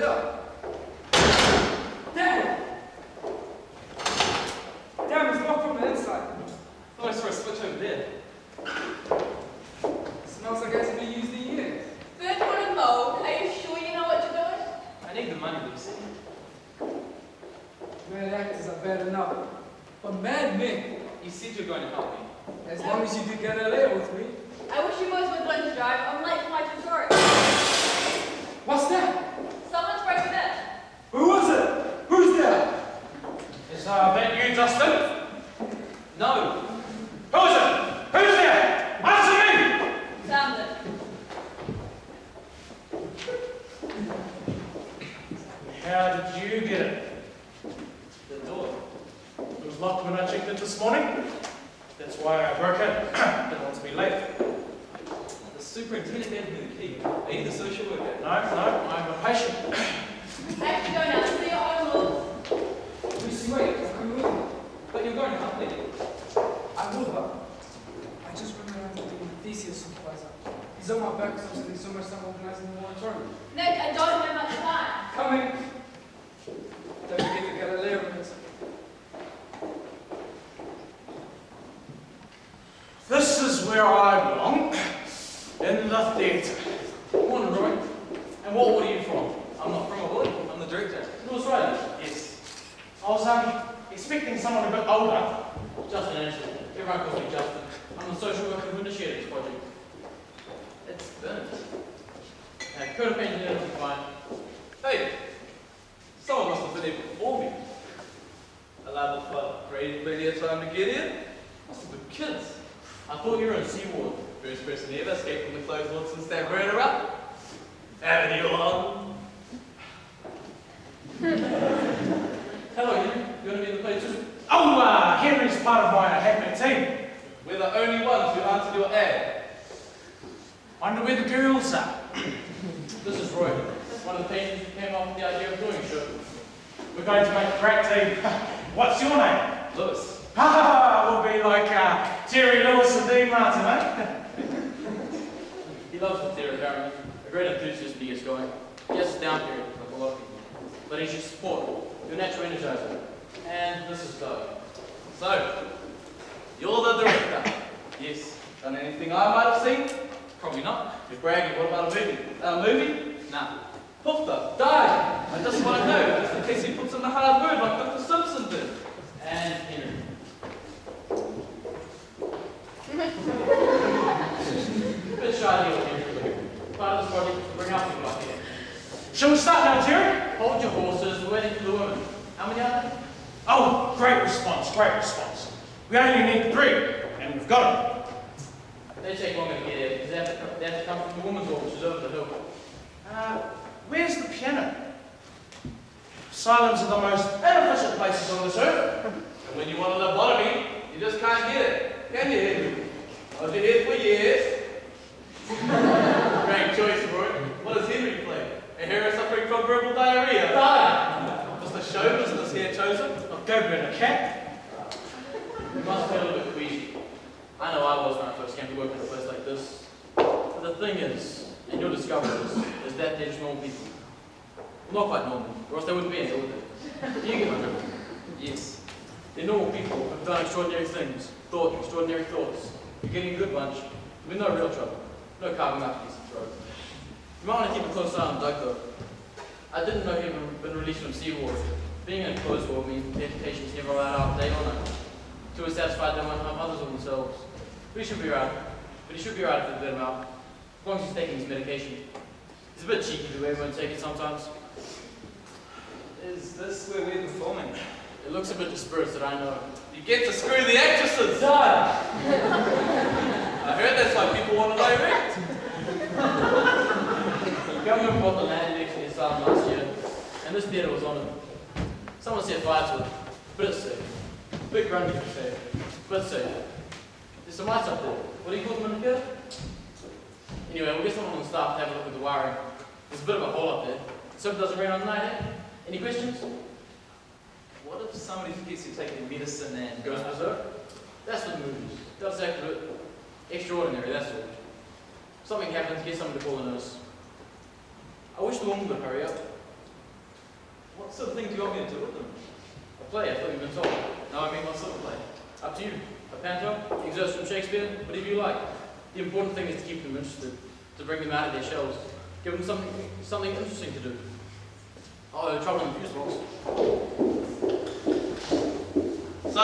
up. Damn! Damn, it's locked from the inside. Nice for a switch over there. Smells like it hasn't been used in years. Third one and mold. Are you sure you know what you're doing? I need the money, Lucy. Mad actors are bad enough. But mad men, You said you're going to help me. as long as you do get a layer with me. I wish you boys would learn to drive. I'm late for my tutorial. What's that? Someone's breaking in. Who was it? Who's there? Is that you, Dustin? No! Who is it? Who's there? Answer me! Found it. How did you get it? The door. It was locked when I checked it this morning. That's why I broke it. Didn't want to be late. The superintendent gave me the key. Are you the social worker? No, I'm a patient. I have to go now. See your own rules. Lucy, wait. I'm moving. But you're going to help me. I will, but I just remembered to be the thesis supervisor. He's on my back because I'm spending so much time organizing the moratorium. Nick, I don't have much time. Coming. Don't forget to get a layer of it. This is where I belong. In the theatre. Morning, Roy. And what are you from? I'm not from a wood. I'm the director. Who's right? Yes. I was expecting someone a bit older. Justin Anderson. Everyone calls me Justin. I'm the social worker who initiated this project. It's burnt. Coat of paint and it'll be fine. Hey! Someone must have been here before me. Allowed the flood. Great plenty of time to get in. Must have been kids. I thought you were in Seaward. First person ever escaped from the closed ward since they burned her up. Haven't you long? Hello, Henry. You want to be in the play too? Oh, Henry's part of my hackmate team. We're the only ones who answered your ad. Wonder where the girls are. This is Roy, one of the painters who came up with the idea of doing a show. We're going to make a great team. What's your name? Lewis. We'll be like Terry Lewis and Dean Martin, eh? He loves the theatre, apparently. A great enthusiast when he gets going. He has a down period, like a lot of people. But he's your support, your natural energizer. And this is Doug. So, you're the director. Yes. Done anything I might have seen? Probably not. You're bragging. What about a movie? A movie? Nah. Poofed died. I just want to know, just in case he puts in the hard word like Dr. Simpson did. And Henry. Bit shy here, Henry. Part of this project is to bring out people like here. Shall we start now, Terry? Hold your horses, we're waiting for the women. How many are there? Oh, great response, great response. We only need 3, and we've got them. They take longer to get here because they have to come from the women's hall, which is over the hill. Where's the piano? Asylums are the most inefficient places on this earth. And when you want a lobotomy, you just can't get it. Can you, Henry? I was here for years. Great choice, Roy. What does Henry play? A hero suffering from verbal diarrhea. Just a show business here chosen. I'll go burn a cat. You must be a little bit queasy. I know I was when I first came to work in a place like this. But the thing is, and you'll discover this, is that they're just normal people. Well, not quite normal, or else they wouldn't be in here, would they? You get my drift? Yes. They're normal people who've done extraordinary things, thought extraordinary thoughts. You're getting a good bunch, with no real trouble. No carving up against the throat. You might want to keep a close eye on Doug, though. I didn't know he'd been released from Seaward. Being in a closed ward means their patients never allowed out day or night. Too satisfied they won't harm others or themselves. But he should be right. But he should be right if they let him out. As long as he's taking his medication. It's a bit cheeky the way everyone takes it sometimes. Is this where we're performing? It looks a bit dispirited, I know. You get to screw the actresses! Done! I heard that's why people want to direct. The government bought the land next to the asylum last year, and this theatre was on it. Someone set fire to it. Bit safe. Bit grungy to say. But safe. There's some lights up there. What do you call them in the theatre? Anyway, we'll get someone on the staff to have a look at the wiring. There's a bit of a hole up there. So it doesn't rain on the night, eh? Any questions? What if somebody forgets to take their medicine and Goes berserk? That's what the movies. Does act a bit extraordinary, that's all. Something happens, get someone to call a nurse. I wish the woman would hurry up. What sort of thing do you want me to do with them? A play, I thought you'd been told. No, I mean what sort of play? Up to you. A panto, excerpts from Shakespeare, whatever you like. The important thing is to keep them interested, to bring them out of their shells, give them something interesting to do. Oh, trouble in the fuse box. So,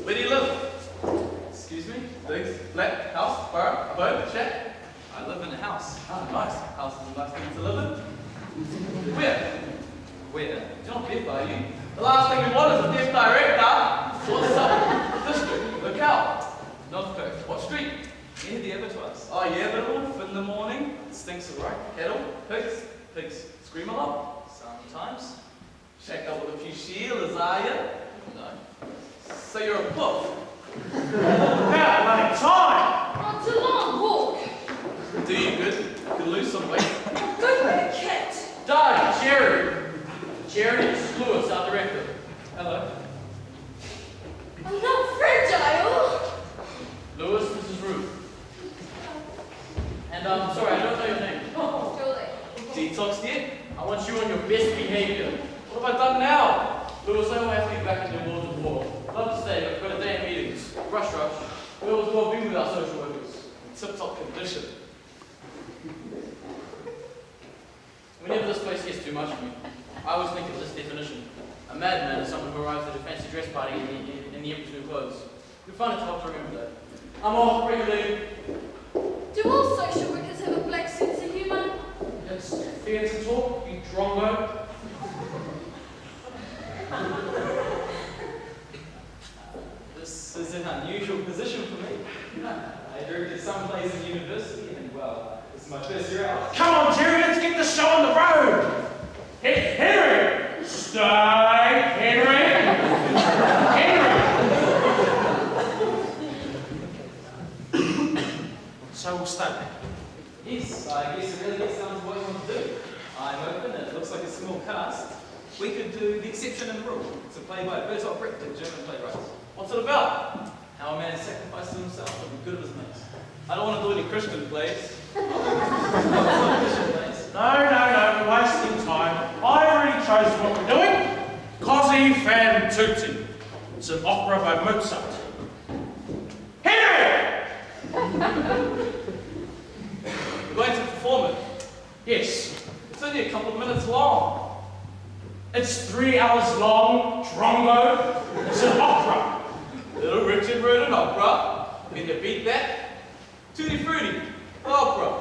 where do you live? Excuse me? Digs, flat, house, bar, abode, shack? I live in a house. Ah, nice. House is a nice thing to live in. Where? Where? You're not deaf, are you? The last thing we want is a deaf director. What's up? District, locale. North Coast. What street? Near the abattoirs. Oh yeah, but in the morning, it stinks of right. Cattle, pigs. Pigs scream a lot. Sometimes. Shacked up with a few shearers, are you? No. So you're a puff. About bloody time! Not too long walk. Do you good? You can lose some weight. Good way to catch. Die, Jerry! Jerry is Lewis, our director. Hello. I'm not fragile. Lewis, Mrs. Ruth. And sorry, I don't know your name. Oh, Julie. Detox yet? I want you on your best behavior. What have I done now? Lewis, I will have to be back in the Lords of War. Love to stay, but I've got a day of meetings. Rush. We'll as well be with our social workers. Tip-top condition. Whenever this place gets too much for me, I always think of this definition. A madman is someone who arrives at a fancy dress party in the Emperor's new clothes. You'll find it hard to remember that. I'm off, regularly. Do all social workers have a black sense of humour? It's theatre talk, you drongo. This is an unusual position for me. I directed some plays in university and, well, this is my first year out. Come on, Jerry, let's get the show on the road! Hey, Henry! Stay, Henry! Henry! So we'll start. Yes, I guess it really gets down to what you want to do. I'm open, it looks like a small cast. We could do The Exception and the Rule. It's a play by Bertolt Brecht, a German playwright. What's it about? How a man sacrifices himself for the good of his mates. I don't want to do any Christian plays. Christian plays. No, we're wasting time. I've already chosen what we're doing. Così fan tutti. It's an opera by Mozart. Henry! We're going to perform it. Yes, It's only a couple of minutes long. it's 3 hours long, drongo. It's an opera. Little Richard wrote an opera. Can you beat that? Tutti Frutti, opera.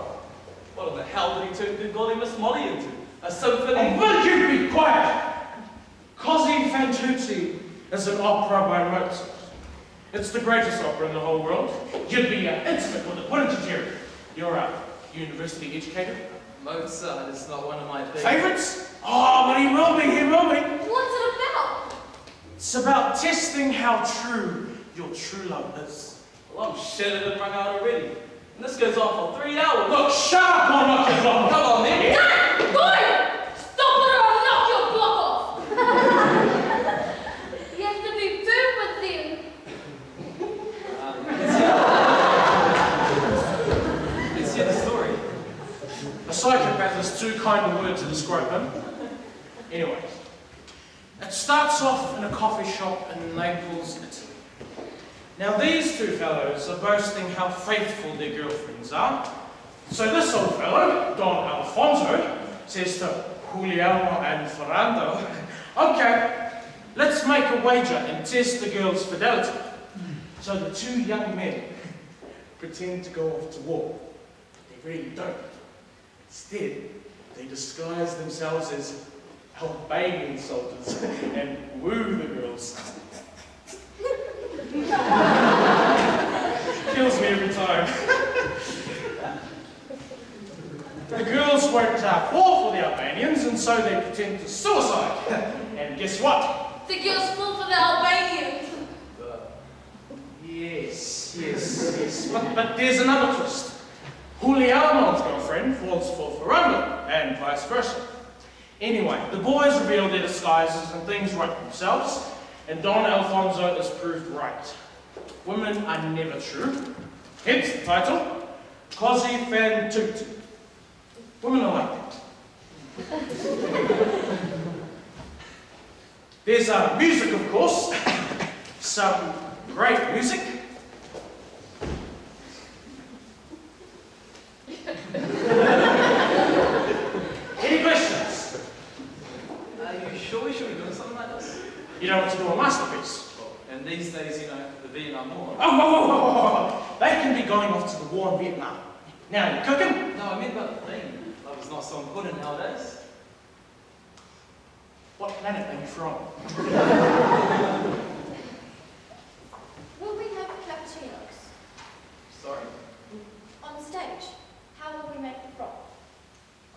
What in the hell did he turn Good Golly Miss Molly into? A symphony? Oh, will you be quiet? Così fan tutti is an opera by Mozart. It's the greatest opera in the whole world. You'd be intimate with it, wouldn't you, Jerry? You're a university educator. Mozart is not one of my Favorites? Oh, but he will be. What's it about? It's about testing how true your true love is. Well, I'm shattered and rung out already. And this goes on for 3 hours. Look, shut up or knock your block off. Come on, then. Dad! Boy! Stop it or I'll knock your block off! You have to be firm with them. Let's hear the story. A psychopath is too kind a word to describe him. Anyway, it starts off in a coffee shop in Naples, Italy. Now these two fellows are boasting how faithful their girlfriends are. So this old fellow, Don Alfonso, says to Guglielmo and Ferrando, okay, let's make a wager and test the girl's fidelity. So the two young men pretend to go off to war. They really don't. Instead, they disguise themselves as Albanian soldiers and woo the girls. Kills me every time. The girls won't fall for the Albanians, and so they pretend to suicide. And guess what? The girls fall for the Albanians. Yes. But there's another twist. Guglielmo's girlfriend falls for Ferrando, and vice versa. Anyway, the boys reveal their disguises and things right themselves, and Don Alfonso is proved right. Women are never true. Hence the title, Così fan tutti. Women are like that. There's music, of course. Some great music. Any questions? Are you sure we should be doing something like this? You don't want to do a masterpiece. And these days, you know, the Vietnam War. Oh, whoa, whoa, whoa, whoa, whoa. They can be going off to the war in Vietnam. Now, you cooking? No, I meant about the thing. Love is not so important nowadays. What planet are you from? Will we have cappuccinos? Sorry? On stage, how will we make the froth?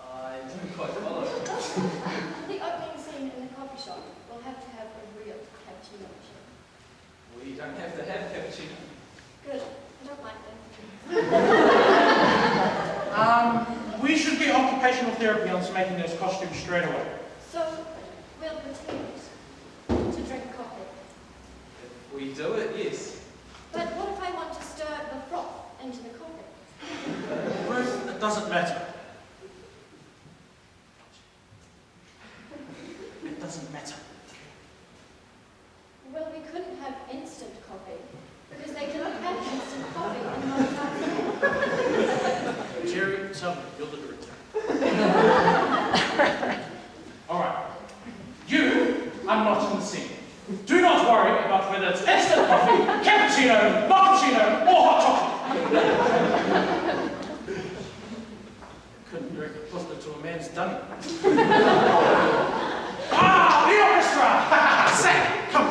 I didn't quite follow. The opening scene in the coffee shop will have to have a real cappuccino machine. We don't have to have cappuccino. Good. I don't like them. We should get occupational therapy on to making those costumes straight away. So, we'll continue to drink coffee. If we do it, yes. But what if I want to stir the froth into the coffee? Ruth, it doesn't matter. It doesn't matter. Well, we couldn't have instant coffee because they don't have instant coffee in most parts. Jerry, tell me, you're the director. All right. You are not in the scene. Do not worry about whether it's instant coffee, cappuccino, mochaccino, or hot chocolate. Couldn't direct a pasta to a man's dummy. The orchestra! Zach, come.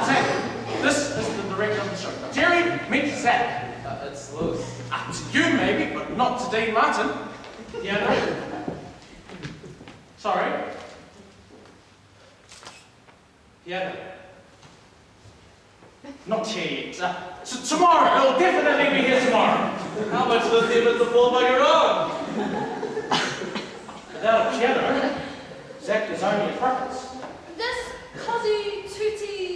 Zach, this is the director of the show. Jerry, meet Zach. It's Lewis. To you maybe, but not to Dean Martin. Yeah, no. Sorry. Yeah, no. Not yet. Tomorrow. It'll definitely be here tomorrow. How much does he live to fall by your own? Without a piano, Zach is only a preference. This Così tutti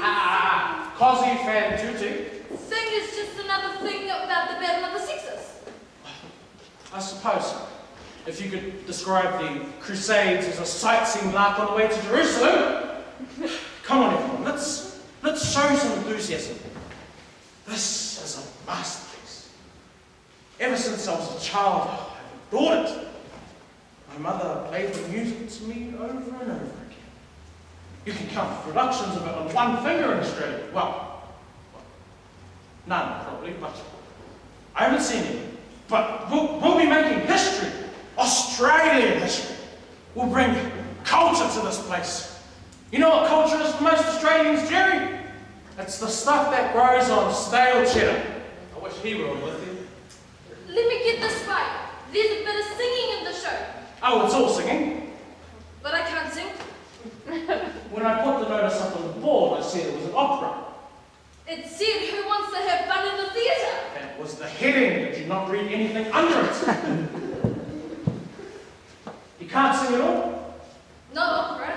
Così fan tutti. thing is just another thing about the battle of the sexes. I suppose so. If you could describe the Crusades as a sightseeing lark on the way to Jerusalem. Come on, everyone, let's show some enthusiasm. This is a masterpiece. Ever since I was a child, I've adored it. My mother played the music to me over and over again. You can count productions of it on one finger in Australia. Well, none probably, but I haven't seen any. But we'll be making history, Australian history. We'll bring culture to this place. You know what culture is for most Australians, Jerry? It's the stuff that grows on stale cheddar. I wish he were on with you. Let me get this right. There's a bit of singing in the show, Oh, it's all singing. but I can't sing. When I put the notice up on the board, I said it was an opera. It said, who wants to have fun in the theatre? That was the heading. Did you not read anything under it? You can't sing at all? Not opera.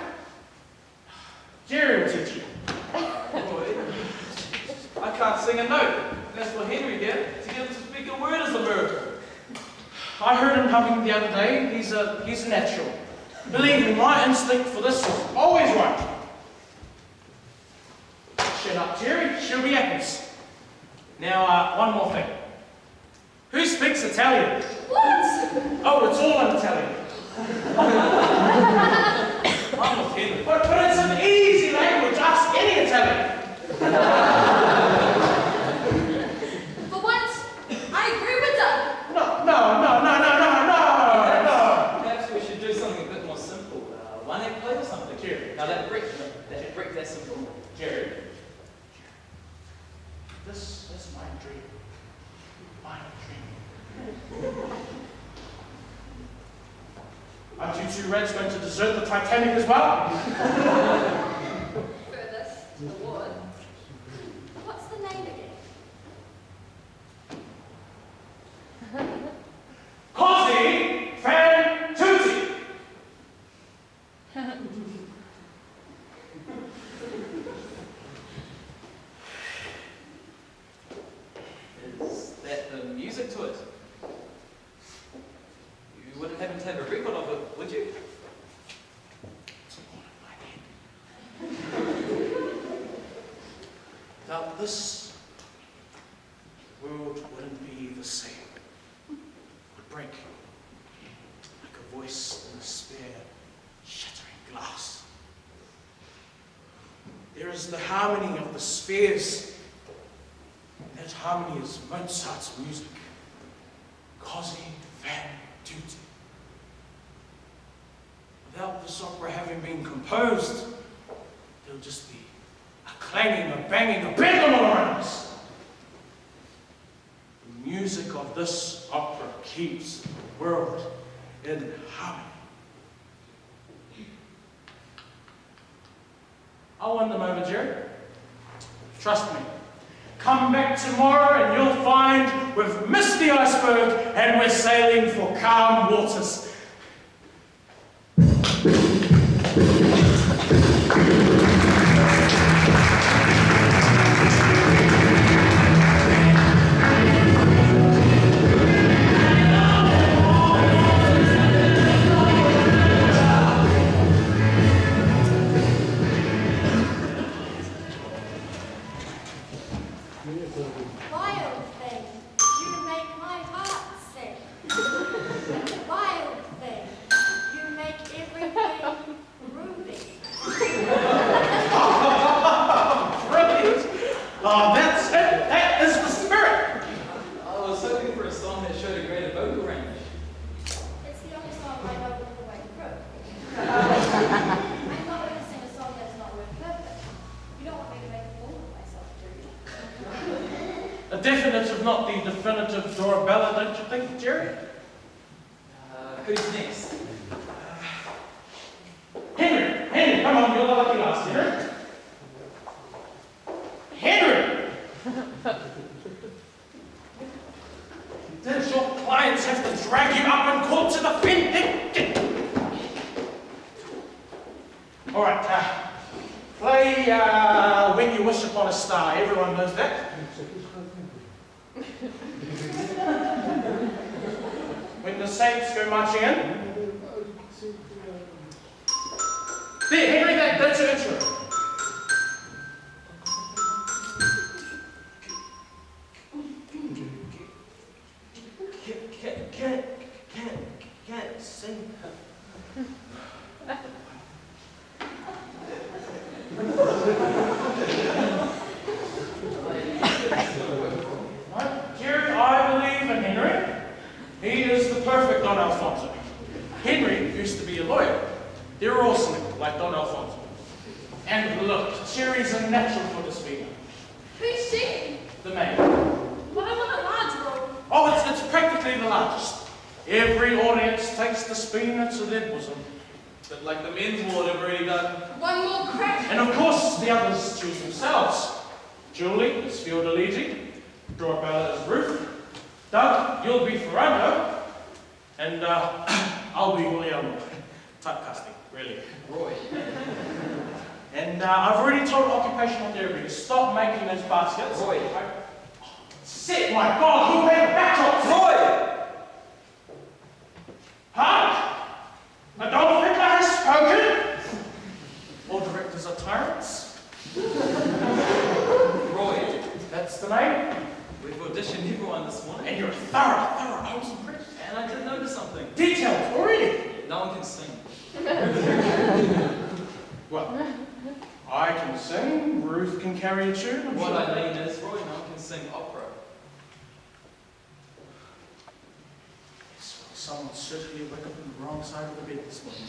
Jerry will teach you. I can't sing a note. That's what Henry did. To get him to speak a word is a miracle. I heard him humming the other day. He's a natural. Believe me, my instinct for this is always right. Shut up, Jerry. She'll be apples. Now, one more thing. Who speaks Italian? What? Oh, it's all in Italian. I'm with Henry. But it's an easy language. Ask any Italian. For once, I agree with Doug. No. Perhaps we should do something a bit more simple. One act play or something. Jerry. Now that brick, that's simple. Jerry. This is my dream. My dream. Aren't you two Reds going to desert the Titanic as well? Furthest to the ward. What's the name again? Così fan tutti. Is that the music to it? You wouldn't happen to have a record of it, would you? It's important, this, the world wouldn't be the same. It would break like a voice in a sphere, shattering glass. There is the harmony of the spheres. That harmony is Mozart's music. Così fan tutte. Without this opera having been composed, there'll just be a clanging, a banging, a bedlam all around us. The music of this opera keeps the world in harmony. I'll win them over, Jerry. Trust me. Come back tomorrow and you'll find we've missed the iceberg and we're sailing for calm waters. Wild thing, you make my heart sing. Wild thing, you make everything groovy. Brilliant! Oh, that's it! That is the spirit! I was hoping for a song that showed a greater vocal range. It's the only song I know all the way through. I'm not going to sing a song that's not word perfect. You don't want me to make a fool of myself, do you? A definitive, not the definitive Dorabella, don't you think, Jerry? Who's next? Henry, come on, you're the lucky last, Henry. Henry! Did your clients have to drag you up in court to defend them? All right, play When You Wish Upon a Star. Everyone knows that. When the saints go marching in. There, Henry, that's your intro. Can't sing. Jerry, I believe in Henry. He is the perfect Don Alfonso. Henry used to be a lawyer. They were all slick, like Don Alfonso. And look, Jerry's a natural for this female. Who's she? The maid. But I want a large role. Oh, it's practically the largest. Every audience takes the spina to their bosom. But like the men's ward have already done. One more crack. And of course, the others choose themselves. Julie is Fiordaligi. Dorabella is Ruth. Doug, you'll be Ferrando. And I'll be William. Typecasting, really. Roy. And I've already told occupational therapy to stop making those baskets. Roy. Sit, my God, who made a backdrop? Roy! Huh? Adolf Hitler has spoken? All directors are tyrants? Roy. That's the name? We've auditioned everyone this morning. And you're thorough. I was impressed. And I did notice something. Details already. No one can sing. Well, I can sing, Ruth can carry a tune. I'm What sure. I mean is, Roy, no one can sing opera. Yes, well, someone's certainly woke up on the wrong side of the bed this morning.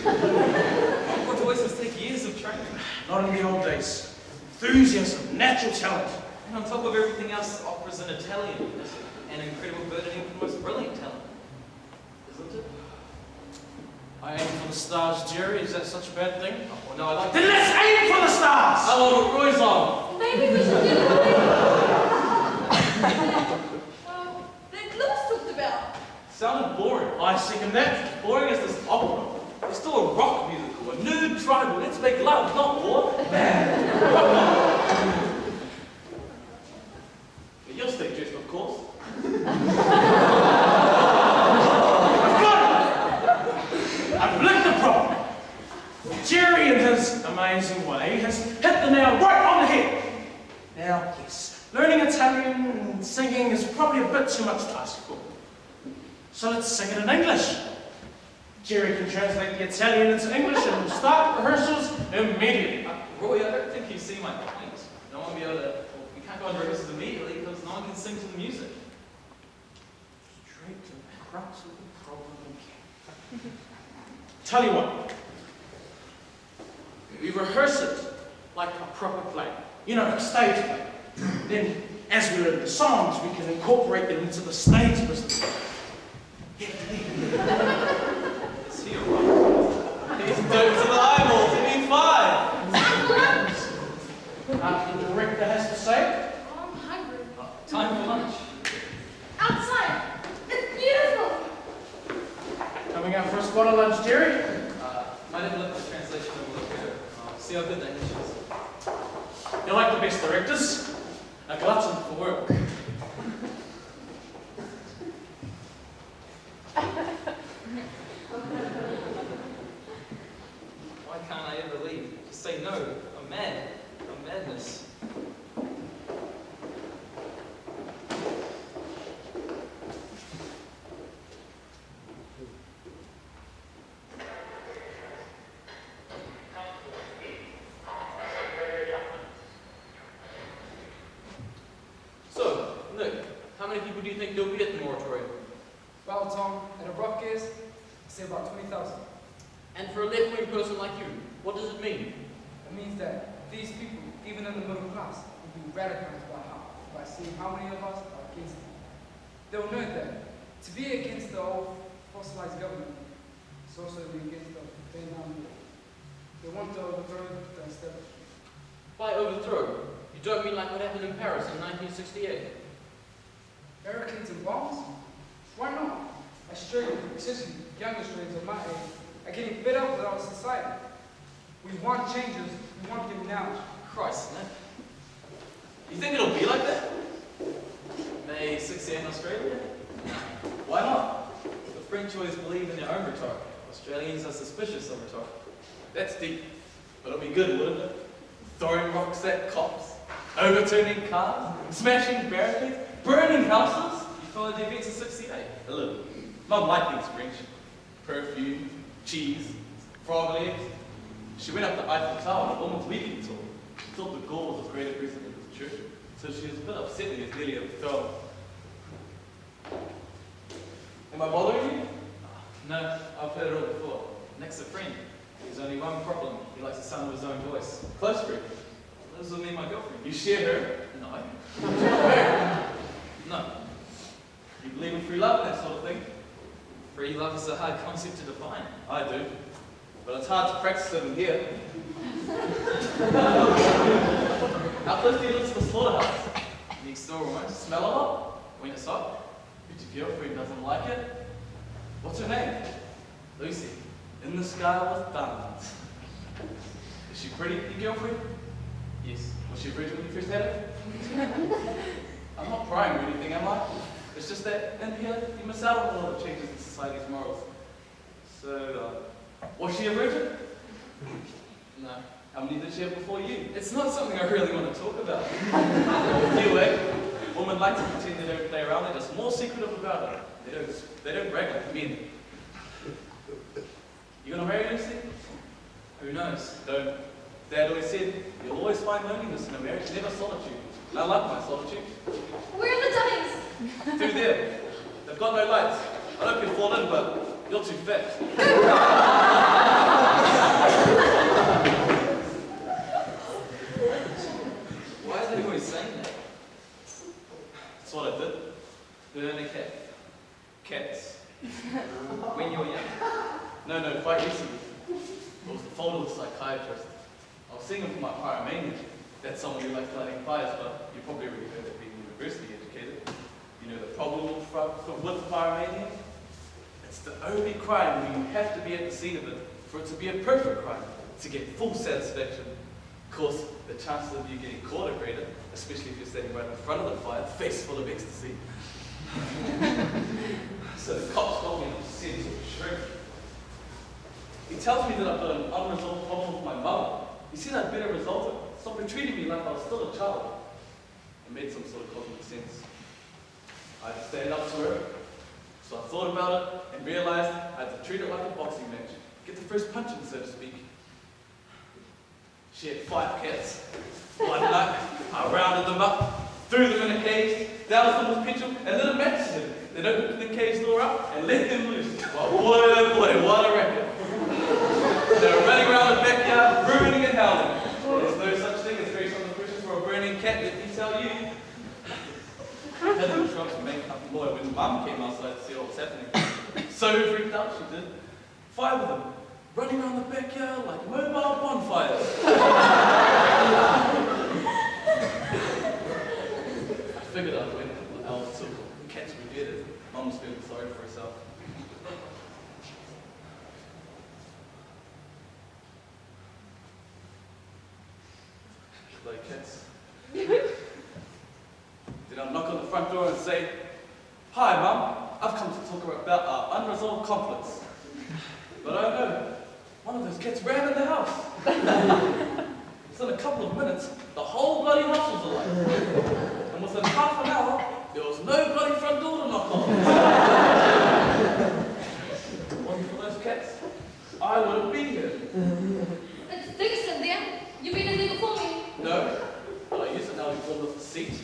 Opera voices take years of training. Not in the old days. Enthusiasm, natural talent. And on top of everything else, opera's an Italian. It's an incredible burdening for the most brilliant talent. Isn't it? I aim for the stars, Jerry. Is that such a bad thing? Oh, no, I like Then let's aim for the stars! Oh, what Roy's on. Maybe we should do Well, then Lewis talked about. Sounded boring. I second that. Boring as this opera. It's still a rock musical, a nude tribal. Let's make love, not war. But you'll stay dressed, of course. I've licked the problem. Jerry, in his amazing way, has hit the nail right on the head. Now, bit too much to ask for. So let's sing it in English. Jerry can translate the Italian into English and we'll start rehearsals immediately. Roy, I don't think you see my point. No one will be able to, we can't go on rehearsals immediately because no one can sing to the music. Straight to the crux of the problem again. Tell you what. We rehearse it like a proper play. You know, a stage play. Then, as we learn the songs, we can incorporate them into the stage business. Is he alright? He's dope to the eyeballs, give me 5! The director has to say. Oh, I'm hungry. Time for lunch. Outside. It's beautiful. Coming out for a spot of lunch, Jerry? Might have looked at the translation of the look here. See how good the English is. You're like the best directors. A glutton for work. Why can't I ever leave? Just say no. I'm mad. I'm madness. So, Nick, how many people do you think there'll be at the moratorium? Well, Tom, at a rough guess, I say about 20,000. And for a left-wing person like you, what does it mean? It means that these people, even in the middle class, will be radicalized by seeing how many of us are against it. They'll know that to be against the old fossilized government is also to be against the Vietnam War. They want to overthrow the establishment. By overthrow, you don't mean like what happened in Paris in 1968? Barricades and bombs? Why not? Australians, especially young Australians of my age, are getting fed up with our society. We want changes, we want them now. Christ, Nick. You think it'll be like that? May 68 in Australia? Why not? The French always believe in their own rhetoric. Australians are suspicious of rhetoric. That's deep. But it'll be good, wouldn't it? Throwing rocks at cops, overturning cars, smashing barricades, burning houses. You followed the events of 68? A little. Not like these French. Perfume, cheese, frog legs. She went up the Eiffel Tower, almost weekly tour. She thought the Gaul was a greater president of the church, so she was a bit upset when he was nearly overthrown. Am I bothering you? No, I've heard it all before. Nick's a friend. There's only one problem. He likes the sound of his own voice. Close friend. Lives with me and my girlfriend. You share her? No. No. You believe in free love and that sort of thing? Free love is a hard concept to define. I do. But it's hard to practice it in here. How close do you live to the slaughterhouse? Next door almost. Smell a lot? When it's hot? If your girlfriend doesn't like it? What's her name? Lucy. In the sky with diamonds. Is she pretty, your girlfriend? Yes. Was she a virgin when you first had her? I'm not prying or anything, am I? It's just that in here, you miss out on a lot of changes in society's morals. So, was she a virgin? No. How many did she have before you? It's not something I really want to talk about. You, eh? Women like to pretend they don't play around, they're just more secretive about it. They don't brag like men. You gonna marry Lucy? Who knows? Don't. Dad always said, you'll always find loneliness in a marriage, never solitude. I like my solitude. Where are the dummies? Through there. They've got no lights. I hope you'll fall in, but you're too fat. Why is everyone saying that? That's what I did. Burn a cat. Cats. When you were young. No, quite recently. It was the fault of the psychiatrist. I was singing for my pyromania. That's someone who likes lighting fires, but you probably already heard that being university educated. You know the problem with pyromania? It's the only crime where you have to be at the scene of it for it to be a perfect crime, to get full satisfaction. Of course, the chances of you getting caught are greater, especially if you're standing right in front of the fire, face full of ecstasy. So the cops got me in a sense of shrink. He tells me that I've got an unresolved problem with my mother. He said I'd better resolve it. Stop treating me like I was still a child. It made some sort of cosmic sense. I had to stand up to her. So I thought about it and realized I had to treat it like a boxing match. Get the first punching, so to speak. She had 5 cats. One night, I rounded them up, threw them in a cage, doused them with petrol, and lit a match to them. Then opened the cage door up and let them loose. Well, boy, oh boy, what a racket. They were running around the backyard, ruining and howling. There's no such thing as very some questions for a burning cat, let me tell you. I had them trunks and makeup and boy, when Mum came outside to see what was happening. So freaked out she did. 5 of them, running around the backyard like mobile bonfires. I figured I'd win. I was too. The cats revered it. Mum was feeling sorry for herself. Like cats. Then I'd knock on the front door and say, "Hi, Mum. I've come to talk about our unresolved conflicts." But I don't know. One of those cats ran in the house. So in a couple of minutes, the whole bloody house was alive. And within half an hour, there was no bloody front door to knock on. Wasn't for those cats, I wouldn't be here. It's decent there. You've been in there before me. No, but I use it now to form the seat.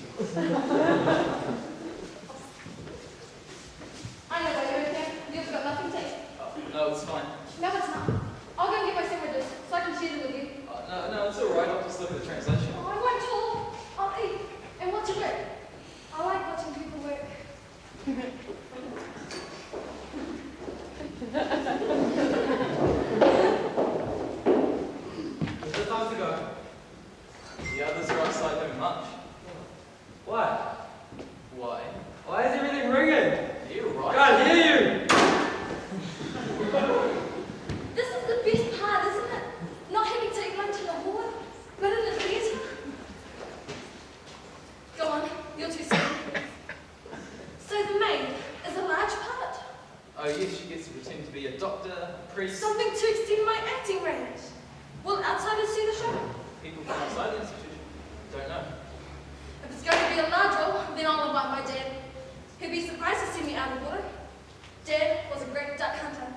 I know why you're in here. You've got nothing to eat. No, it's fine. No, it's not. I'll go and get my sandwiches so I can share them with you. No, it's alright. I'll just look at the translation. Oh, I won't talk. I'll eat and watch it work. I like watching people work. Is it time to go? The others are outside doing lunch. Why? Why? Why is everything ringing? You're right. Can't hear you! This is the best part, isn't it? Not having to eat lunch in the hall, but in the theatre. Go on, you're too soon. So the maid is a large part. Oh yes, she gets to pretend to be a doctor, a priest. Something to extend my acting range. Will outsiders see the show? People from outside the institution. Don't know. If it's going to be a large role, then I'll invite my dad. He'd be surprised to see me out of water. Dad was a great duck hunter,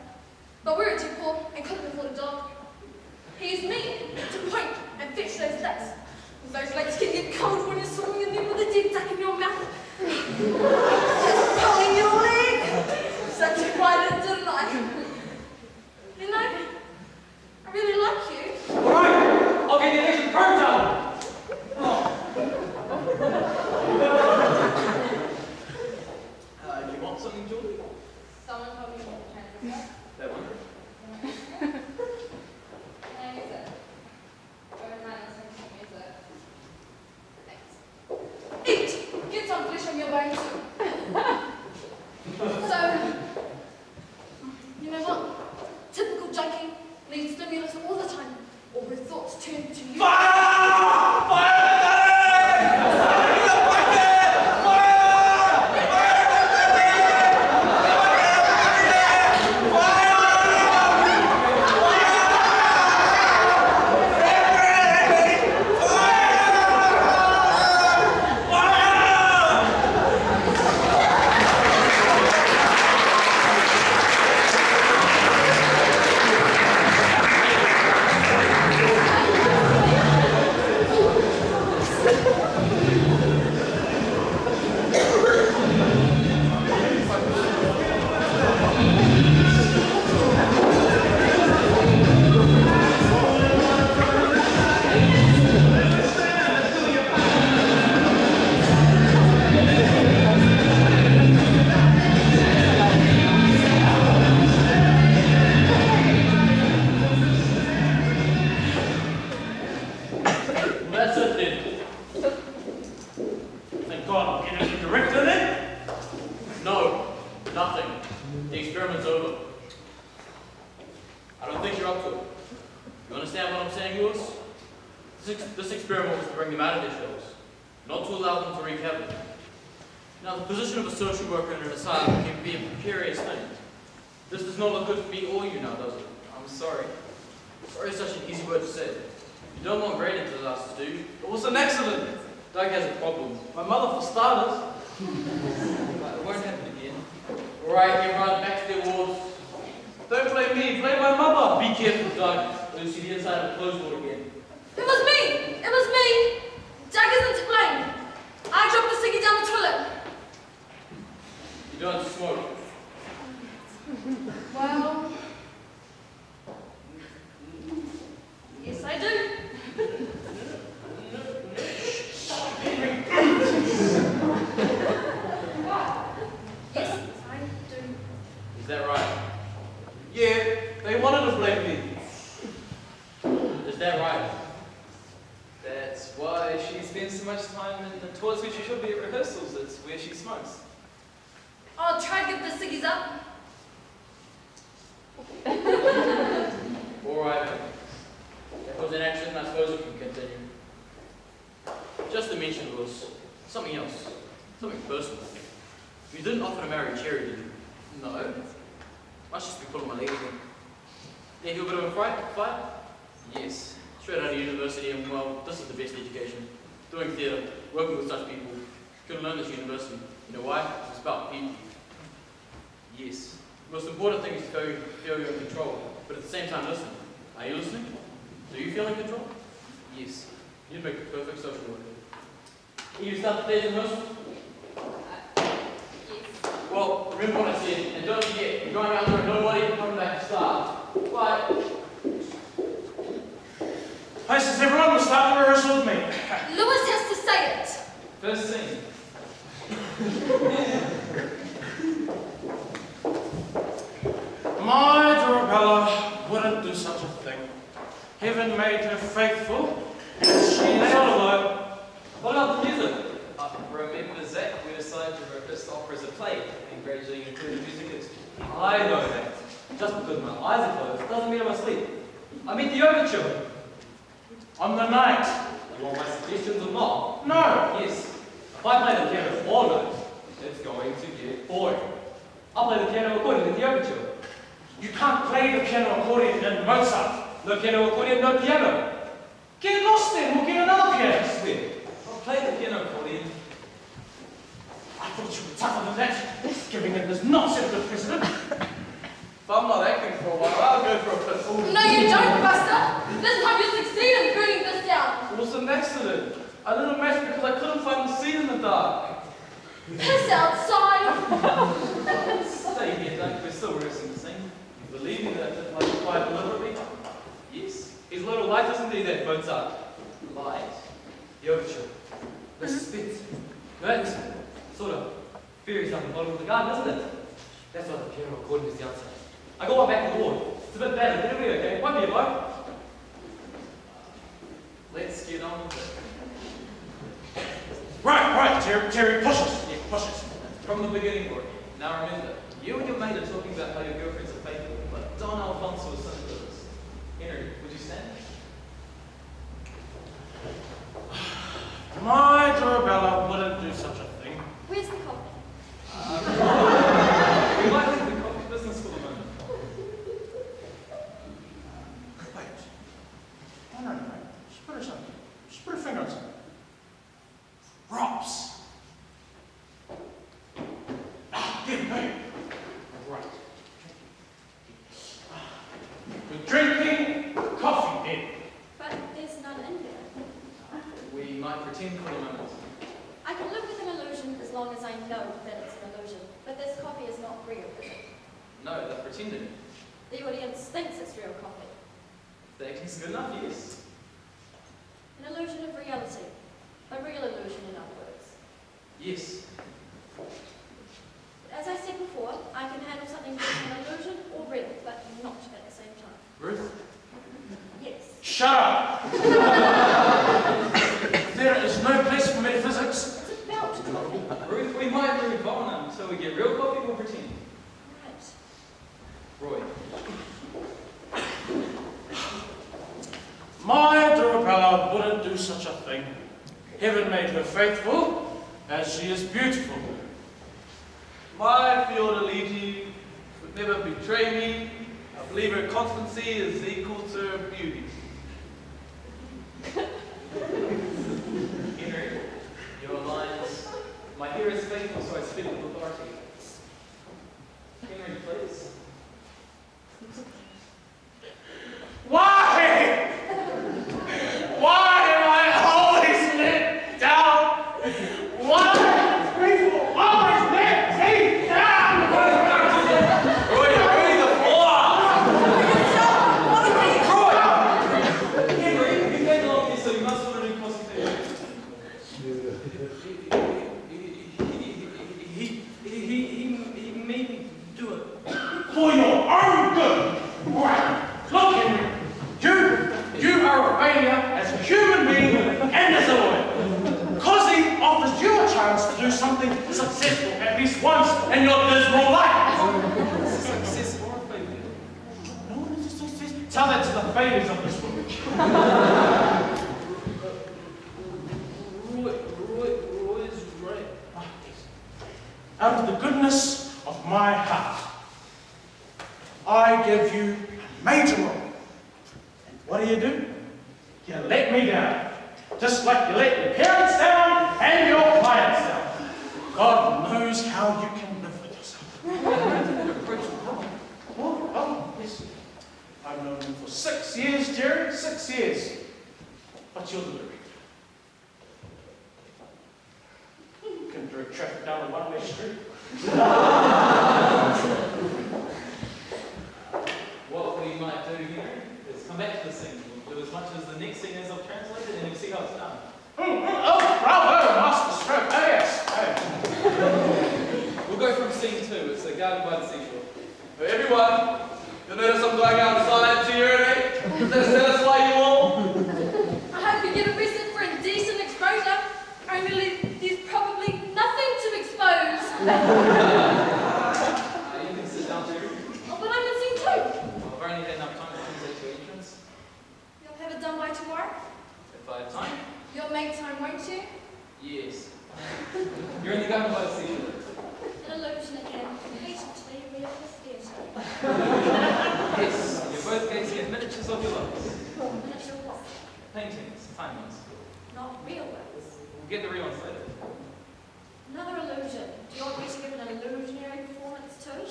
but we were too poor and couldn't afford a dog. He used me to point and fetch those ducks. Those legs can get cold when you're swimming in there with a dead duck in your mouth. Just pulling your leg. Such a fighter, didn't I? You know, I really like you. Alright! I'll get you extra proton! You want something, Julie? Someone told me what the trans was. That one. Can I use it? I wouldn't mind listening to music. Thanks. Eat! Get some flesh on your bones. So, you know what? Typical junkie needs stimulus all the time. All her thoughts turn to you. Fire! Fire! This experiment was to bring them out of their shells, not to allow them to wreak havoc. Now, the position of a social worker in an asylum can be a precarious thing. This does not look good for me or you now, does it? I'm sorry. Sorry is such an easy word to say. You don't want great disasters, do you? It was an accident. Doug has a problem. My mother, for starters. Alright, everyone, back to their wards. Don't blame me, blame my mother. Be careful, Doug. Or you'll see the inside of a closed door again. It was me! It was me! Jack isn't to blame. I dropped the ciggy down the toilet. You don't smoke. Well... Yes, I do. Yes, I do. Is that right? Yeah, they wanted to blame me. Is that right? That's why she spends so much time in the toilets when she should be at rehearsals. It's where she smokes. I'll try to give the ciggies up. Alright. That was an accident, I suppose we can continue. Just to mention was something else. Something personal. You didn't offer to marry Cherry, did you? No. Must just be pulling my leg again. Yeah, you a bit of a fight? Yes. Straight out of university, and well, this is the best education. Doing theatre, working with such people. You can learn this at university. You know why? It's about people. Yes. The most important thing is to feel you're in control, but at the same time listen. Are you listening? Do you feel in control? Yes. You'd make the perfect social worker. You start the day's rehearsal? Yes. Well, remember what I said, and don't forget, you're going out there and nobody can come back to start. Bye. Places, everyone will start the rehearsal with me. Lewis has to say it. First scene. My Dorabella wouldn't do such a thing. Heaven made her faithful, and she is not alone. What about the music? Remember, Zach, we decided to rehearse the opera as a play and gradually include music as I know that. Just because my eyes are closed doesn't mean I'm asleep. I mean the overture. On the night. You want my suggestions or not? No. Yes. If I play the piano all night, it's going to get boring. I'll play the piano according to the overture. You can't play the piano accordion and Mozart. No piano accordion, no piano. Get lost then, we'll get another pianist. Swear. I'll play the piano accordion. I thought you were tougher than that. Giving it does not set the precedent. If I'm not acting for a while, I'll go for a piss. No, you don't, Buster. This time you succeed in bringing this down. It was an accident. I lit a match because I couldn't find the seat in the dark. Piss outside. Stay here, Doug. We're still rehearsing the scene. You believe me that it might be quite deliberately? Yes. His little light doesn't do that, Mozart. Light. The overture. The suspense. That sort of fairies up the bottom of the garden, isn't it? That's why the piano accordion is the answer. I got one back in the ward. It's a bit bad, but it'll be okay. Won't be a blow. Let's get on with it. Right, Terry, push it. Yeah, push it. From the beginning, Roy. Now remember, you and your mate are talking about how your girlfriends are faithful, but Don Alfonso is something to this. Henry, would you stand? My Dorabella wouldn't do such a thing. Where's the coffee? We might leave the coffee business for the moment. Wait. No. Just put it something. Just put a finger on something. Props. There we go. Right. We're drinking coffee then. But there's none in here. We might pretend for the moment. I can live with an illusion as long as I know that it's an illusion. But this coffee is not real, is it? No, they're pretending. The audience thinks it's real coffee. If the acting's good enough, yes. An illusion of reality. A real illusion, in other words. Yes. As I said before, I can handle something being an illusion or real, but not at the same time. Ruth? Yes. Shut up! There is no place for metaphysics. It's about coffee. Ruth, we might move on until we get real coffee, we'll pretend. Right. Roy. My Dorabella wouldn't do such a thing. Heaven made her faithful, as she is beautiful. My Fiordaligi would never betray me. I believe her constancy is equal to her beauty. Henry, your lines. My ear is faithful, so I speak with authority. Henry, please. Why? Why am I always let down? Why do people always let me down? Roy, you're ruining the floor! Roy! Henry, you came along here, so you must order a new Così He made me do it. For your own good. Right. Look, Henry, you are a failure as a human being and as a lawyer. Così offers you a chance to do something successful at least once in your dismal life. Success or a failure? No, it's a success. Tell that to the failures of this world. Roy is right. Out of the goodness of my heart, I give you a major role. And what do? You let me down. Just like you let your parents down and your clients down. God knows how you can live with yourself. Oh, yes. I've known him for 6 years, Jerry. 6 years. But you're the director. You can direct traffic down a one-way street. What we might do here is come back to the scene. We'll do as much as the next scene is I've translated, and you'll see how it's done. Oh, bravo, master stroke. Oh, yes. We'll go from scene 2. It's a garden by the seashore. Hey, everyone, you'll notice I'm going outside to urinate. Does that satisfy you all? I hope you get arrested for indecent exposure. Only there's probably nothing to expose. You can sit down, Jerry. Oh, but I'm in scene 2. I've only had enough time to translate your entrance. You'll have it done by tomorrow. If I have time. You'll make time, won't you? Yes. You're in the garden by the seashore. An illusion again. Patiently real theatre. Yes, you're both gazing at miniatures of your lives. Miniature what? Paintings, tiny ones. Not real ones. We'll get the real ones later. Another illusion. Do you want me to give an illusionary performance too?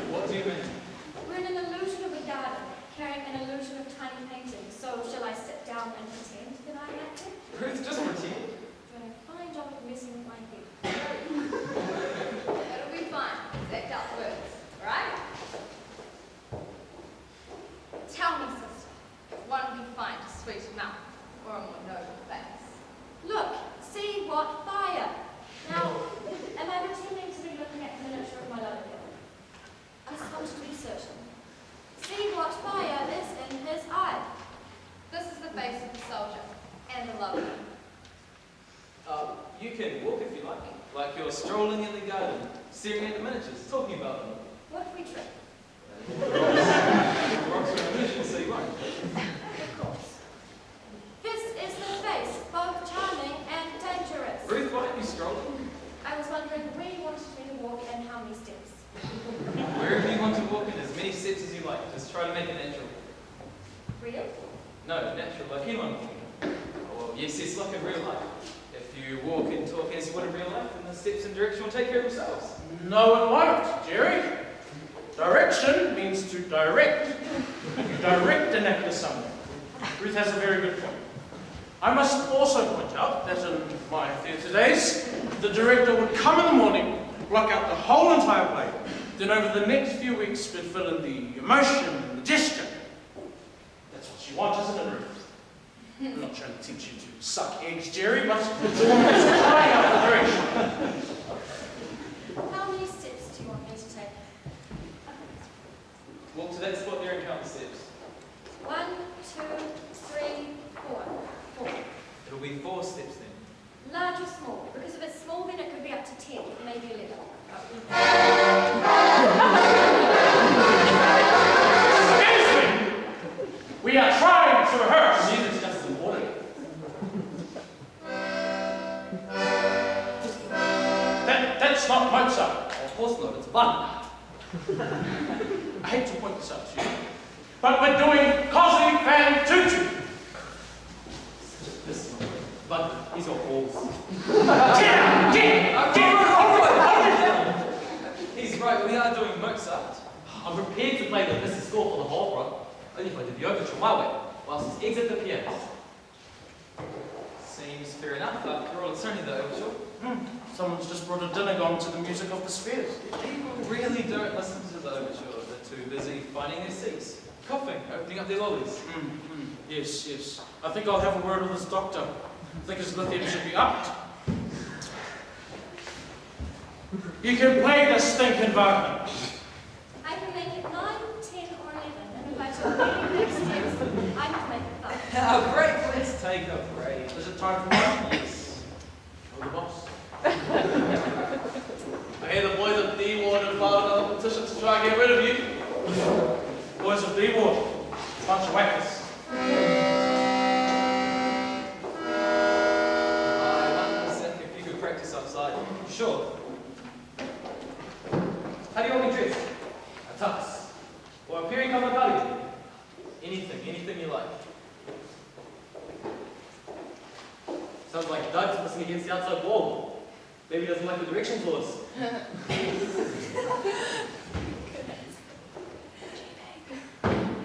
What do you mean? We're in an illusion of a garden, carrying an illusion of tiny paintings. So shall I sit down and pretend that I'm acting? Ruth, just pretend. Doing a fine job of messing with my head. It'll be fine. Act out the words, right? Tell me, sister, if one can find a sweet mouth or a more noble face. Look, see what fire. Now, am I pretending to be looking at the miniature of my lover here? I just want to be certain. See what fire is in his eye. This is the face of the soldier and the lover. You can walk if you like you're strolling in the garden, staring at the miniatures, talking about them. What if we trip? Rocks are an illusion, so you won't. Of course. This is the face, both charming and dangerous. Ruth, why aren't you strolling? I was wondering where you wanted me to walk and how many steps. Wherever you want to walk in, as many steps as you like. Just try to make it natural. Real? No, natural, like anyone walking. Oh, well, yes, it's like in real life. If you walk and talk as you would in real life, then the steps and direction will take care of themselves. No, it won't, Jerry. Direction means to direct. You direct an actor somewhere. Ruth has a very good point. I must also point out that in my theatre days, the director would come in the morning, block out the whole entire play. Then over the next few weeks, we'd fill in the emotion and the gesture. That's what you want, isn't it, Ruth? I'm not trying to teach you to suck eggs, Jerry, but it's a woman who's trying out the direction. How many steps do you want me to take? Walk to that spot there and count the steps. 1, 2, 3, 4. 4. It'll be 4 steps then. Large or small? Because if it's small, then it could be up to 10, maybe 11. Excuse me! We are trying to rehearse. Music's just as important. That's not Mozart. Of course not, it's fun. I hate to point this out to you, but we're doing Così fan tutu. This is not good. But he's got balls. Get out! Get out! right, we are doing Mozart. I'm prepared to play the business score for the opera, only if I did the overture my way, whilst it's exit the piano. Seems fair enough. After all, it's only the overture. Someone's just brought a dinner gong to the music of the spheres. People really don't listen to the overture. They're too busy finding their seats, coughing, opening up their lollies. Yes, yes. I think I'll have a word with this doctor. I think his lithium should be upped. You can play the stinking Wagner. I can make it 9, 10, or 11, and if I took any next steps, I can make it 5. Oh, great. Let's take a break. Is it time for one? Yes. Oh, the boss. I hear the boys of D Ward have filed a petition to try and get rid of you. Boys of D Ward. Bunch of whackers. I wonder if you could practice outside. Sure. How do you want me dressed? A tux? Or a pericover cardigan? Anything you like. Sounds like Doug's pushing against the outside wall. Maybe he doesn't like the directions laws.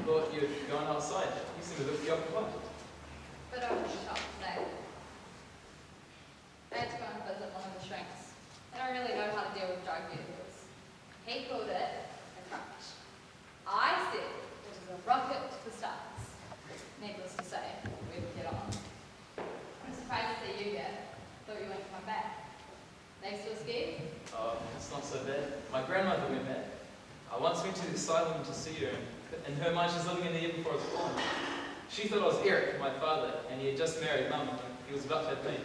Thought you'd gone outside. You seem a bit preoccupied. But I was shocked today. I had to go and visit one of the shrinks. They don't really know how to deal with drug users. He called it a crutch. I said it was a rocket to the stars. Needless to say, we would get on. I'm surprised to see you here. Thought you wouldn't come back. They still scared? Oh, it's not so bad. My grandmother went mad. I once went to the asylum to see her, and in her mind she's living in the year before I was born. She thought I was Eric, my father, and he had just married Mum, and he was about to have me.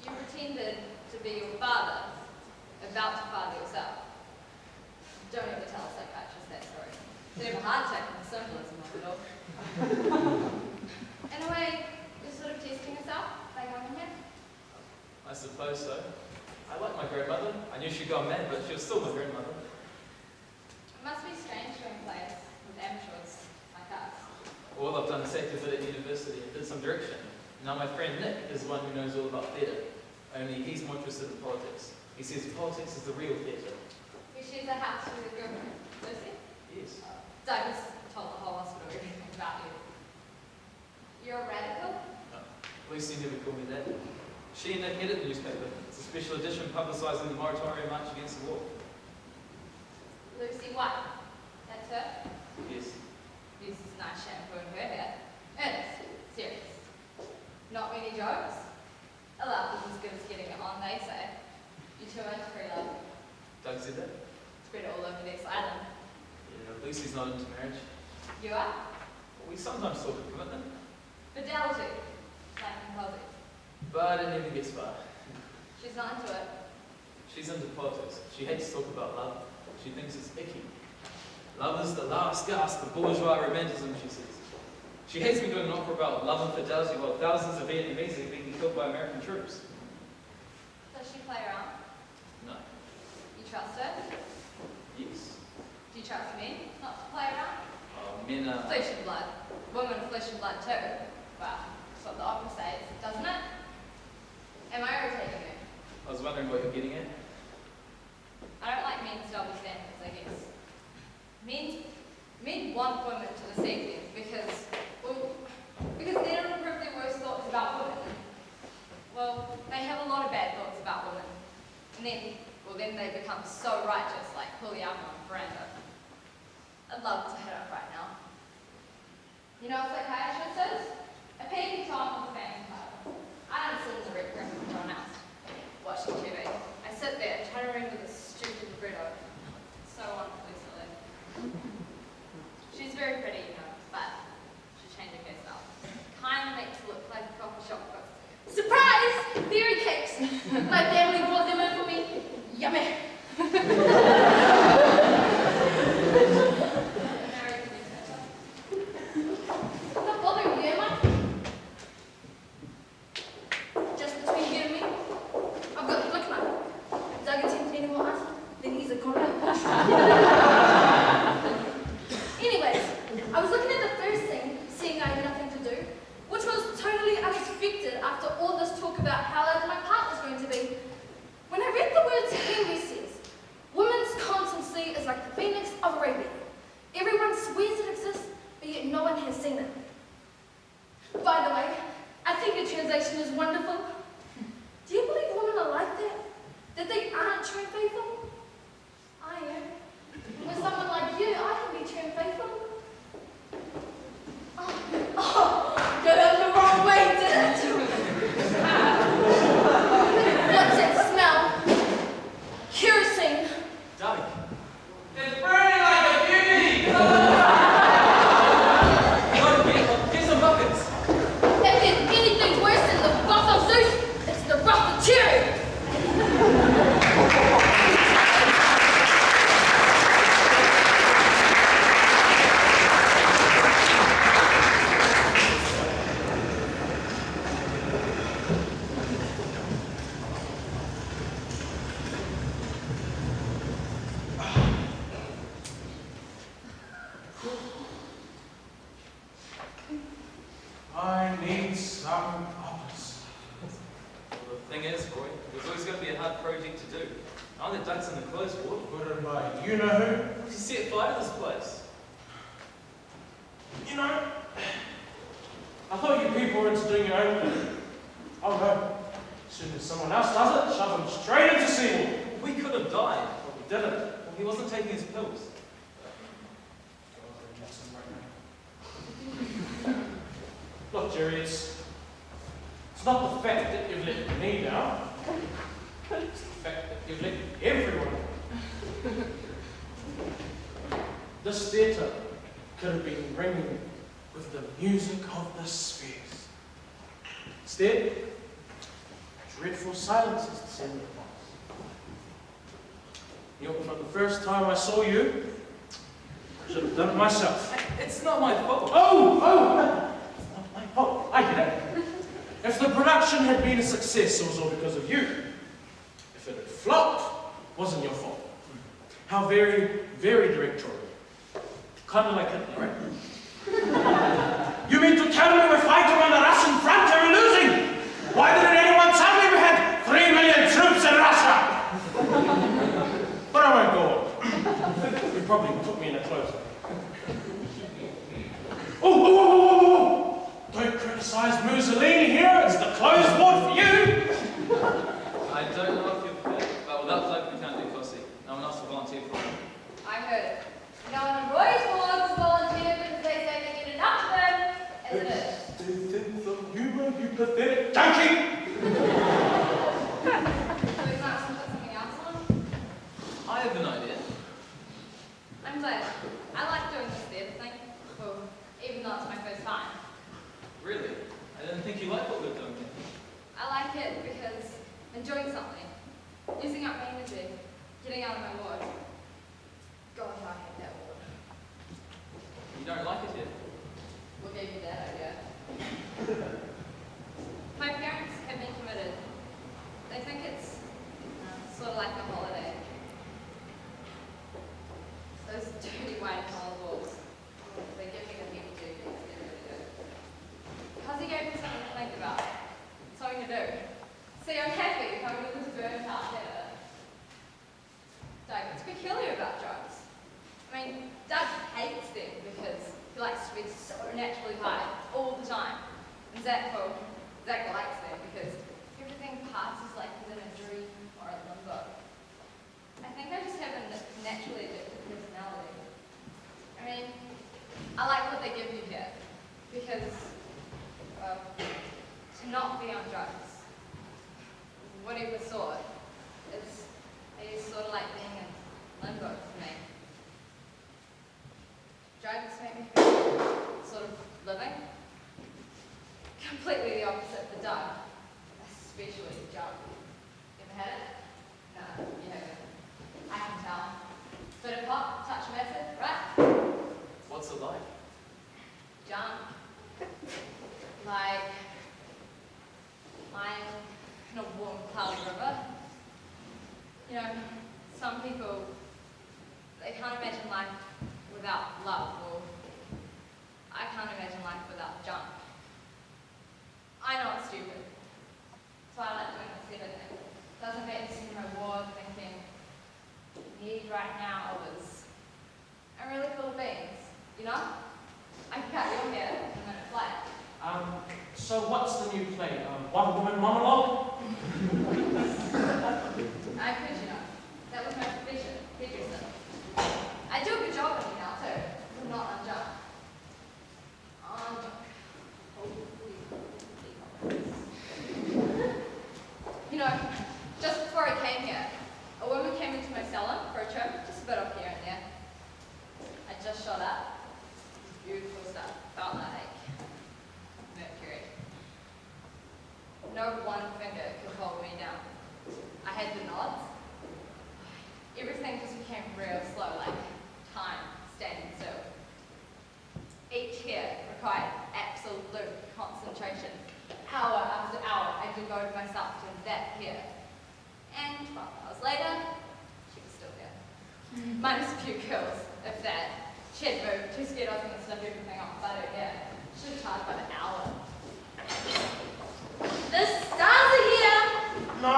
You pretended to be your father, about to father yourself. Don't ever tell a psychiatrist that story. They'd have a heart attack from the symbolism of it all. In a way, you're sort of testing yourself by going here. I suppose so. I like my grandmother. I knew she'd gone mad, but she was still my grandmother. It must be strange doing plays with amateurs like us. All I've done is acted at university and did some direction. Now my friend Nick is the one who knows all about theatre. Only he's more interested in politics. He says politics is the real theatre. You shares a house with a girlfriend, Lucy? Yes. Doug has told the whole hospital everything about you. You're a radical? No, Lucy never called me that. She and Nick edit the newspaper. It's a special edition publicising the moratorium march against the war. Lucy White. That's her? Yes. Uses nice shampoo in her hair. Earnest. Serious. Not many jokes. A laugh is as good as getting it on, they say. You two are free love. Doug said that? Spread it all over this island. Yeah, Lucy's not into marriage. You are? We sometimes talk of commitment, Fidelity. Like in Così. but it never gets far. She's not into it. She's into politics. She hates to talk about love. She thinks it's icky. Love is the last gasp of bourgeois romanticism, she says. She hates me doing an opera about love and fidelity while thousands of Vietnamese are being killed by American troops. Does she play around? No. You trust her? Yes. Do you trust me not to play around? Men are... Flesh and blood. Women are flesh and blood too. Well, that's what the opera says, doesn't it? Am I irritating you? I was wondering what you're getting at. I don't like men's double standards, I guess. Men want women to deceive them because they don't approve their worst thoughts about women. Well, they have a lot of bad thoughts about women. And then they become so righteous, like Juliana on Miranda. I'd love to head up right now. You know what psychiatrist is? A peeping Tom with a fanning title. I don't sit in the rec room with everyone else, watching TV. I sit there, trying to remember this stupid Brito. So wonderfully silly. She's very pretty, you know, but she's changing herself. Kind of makes it look like a coffee shop cook. Surprise! Theory cakes! My family brought them in for me. Yummy! Not bothering you, am I? Just between you and me, I've got the flick knife. If Doug intends me anymore, then he's a goner. Anyways, I was looking at the first thing, seeing I had nothing to do, which was totally unexpected after all this talk about how loud my part was going to be. When I read the words Henry says, women you know who. You set fire to this place. You know, I thought you people were into doing your own thing. Oh no. As soon as someone else does it, shove them straight into seawater. We could have died. But we didn't. Well, he wasn't taking his pills. Look, Jerry, it's not the fact that you've let me down. It's the fact that you've let everyone down. This theatre could have been ringing with the music of the spheres. Instead, dreadful silences descended upon us. Yet from the first time I saw you, I should have done it myself. It's not my fault. Oh! It's not my fault. I get it. If the production had been a success, it was all because of you. If it had flopped, it wasn't your fault. How very, very directorial. Kind of like it, right? You mean to tell me we're fighting on the Russian front and we're losing? Why didn't anyone tell me we had 3 million troops in Russia? But I won't go on. You probably put me in a closer. Oh! Don't criticize Mussolini here. It's the closed ward for you. I don't know if you've heard, but without Cloak we can't do Così. No one else will volunteer for it. I heard it. No one on Roy's board will volunteer because they say they get enough of them as it is. Sense of humor, you pathetic donkey! So we might as well put something else on. I have an idea. I'm glad. I like doing this theatre thing. Well, even though it's my first time. Really? I didn't think you liked what we were doing here. I like it because I'm doing something. Using up my energy. Getting out of my ward. God, I hate that ward. You don't like it here? What gave you that idea? My parents have been committed. They think it's sort of like a holiday. Those dirty white collar walls. They give me the heat to do things they really do. Così gave me something to think about. Something to do. See, I'm happy coming to this burned out theatre. Doug, it's peculiar about drugs. I mean, Doug hates them because he likes to be so naturally high all the time. And Zach likes them because everything passes like within a dream or a limbo. I think I just have a naturally addictive personality. I mean, I like what they give you here because, well, to not be on drugs, whatever sort, is sort of like being in limbo for me. Drugs make me feel sort of living. Completely the opposite for Doug, especially junk. You ever had it? No, you haven't. I can tell. Bit of pop, touch of acid, right? What's it like? Junk. Like lying in a warm, cloudy river. You know, some people, they can't imagine life without love, or I can't imagine life without junk. I know it's stupid. So I like doing this theatre thing. Doesn't make me sit in my ward thinking, need right now is I'm really full of beans, you know? I can cut your hair in a minute flat. So what's the new play? One Woman Monologue? I could, you know. That was my profession, hairdresser. I do a good job of it now too. I'm not unjust. You know, just before I came here, a woman came into my cellar for a trim, just a bit up here and there. I just shot up. Beautiful stuff. Felt like mercury. No one finger could hold me down. I had the nods. Everything just became real slow, like time standing still. Each hair required absolute concentration. Hour after hour, I devoted myself to that hair. And 12 hours later, she was still there. Minus a few kills, if that. She had moved, too scared I was going to snip everything off by her hair. Should have charged by the hour. The stars are here! No,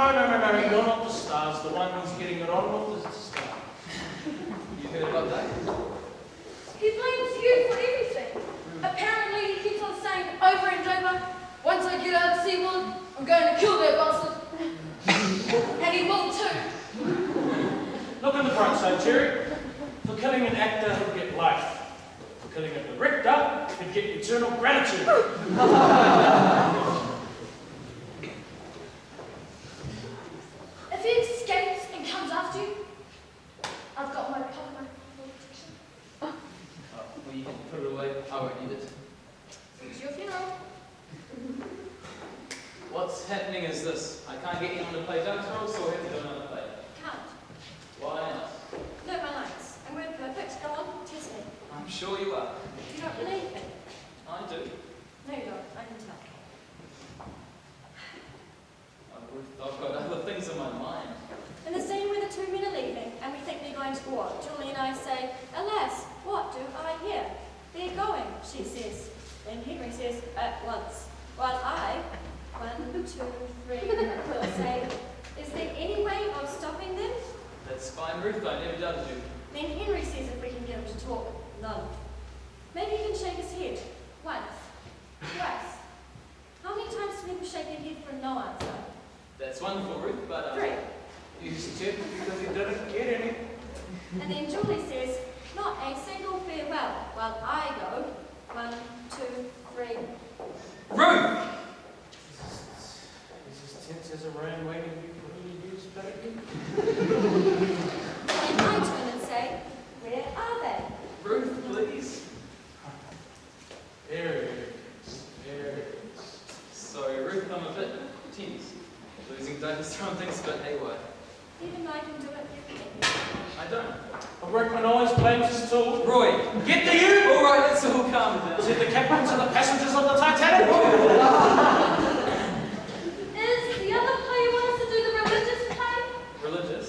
you're not the stars. The one who's getting it on with is the star. once I get out of SeaWorld, I'm going to kill that bastard. And he will too. Look on the bright side, Jerry. For killing an actor, he'll get life. For killing a director, he'll get eternal gratitude. If he escapes and comes after you, I've got my cover protection. Well, you can put it away. I won't need it. It's your funeral. What's happening is this. I can't get anyone to play dance roll, so I have to do another play. Can't. Why not? Learn my lines. And we're perfect. Go on, test me. I'm sure you are. You don't believe me? I do. No, you don't. I can tell. I've got other things in my mind. In the scene where the two men are leaving and we think they're going to war, Julie and I say, alas, what do I hear? They're going, she says. Then Henry says, at once. While I, 1, 2, 3, will say, is there any way of stopping them? That's fine, Ruth. I never doubted you. Then Henry says if we can get him to talk, none. Maybe he can shake his head. Once. Twice. How many times do people shake their head for no answer? That's wonderful, Ruth, but 3. You said because he didn't get any. And then Julie says, not a single farewell, while I go, 1, 2, 3. Ruth! Is this tense as a rain waiting for who you use better? And I turn and say, where are they? Ruth, please. There it is. There it is. Sorry, Ruth, I'm a bit tense. Losing dice throwing things a bit haywire. Even though I can do it, you can. I don't. A workman always blames his tool. Roy! Get to you! All right, let's all calm down. Said the captains and the passengers of the Titanic. Is the other play you want us to do the religious play? Religious?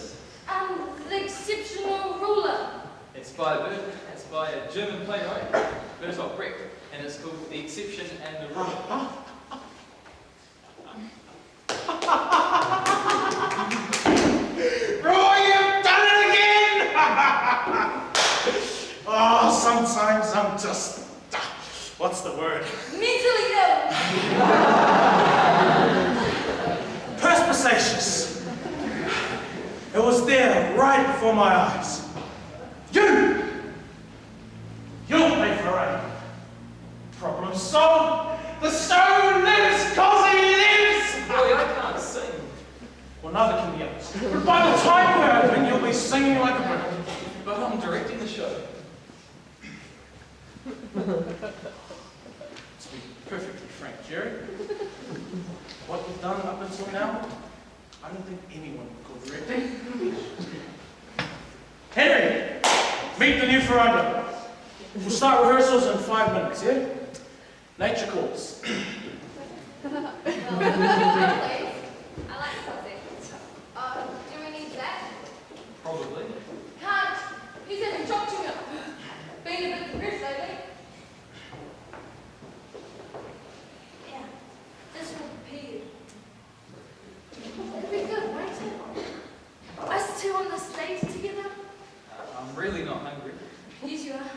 The exceptional ruler. It's by a German playwright, Bertolt Brecht, and it's called The Exception and the Rule. Roy, you've done it again! Oh, sometimes I'm just... What's the word? Mentally ill. Perspicacious. It was there, right before my eyes. You! You'll pay for it. Problem solved. The stone lives, Così lives! Roy, I can't sing. Well, neither can the others. But by the time we're open, you'll be singing like a bird. But I'm directing the show. To be perfectly frank, Jerry, what we've done up until now, I don't think anyone would call directing. Henry, meet the new Ferrando. We'll start rehearsals in 5 minutes, yeah? Nature calls. Please. I like Così. Do we need that? Probably. Can't. He's having job too much. Been a bit depressed lately. Yeah. This will be. It'll be good, won't it? Us two on the stage together. I'm really not hungry. Yes, you are.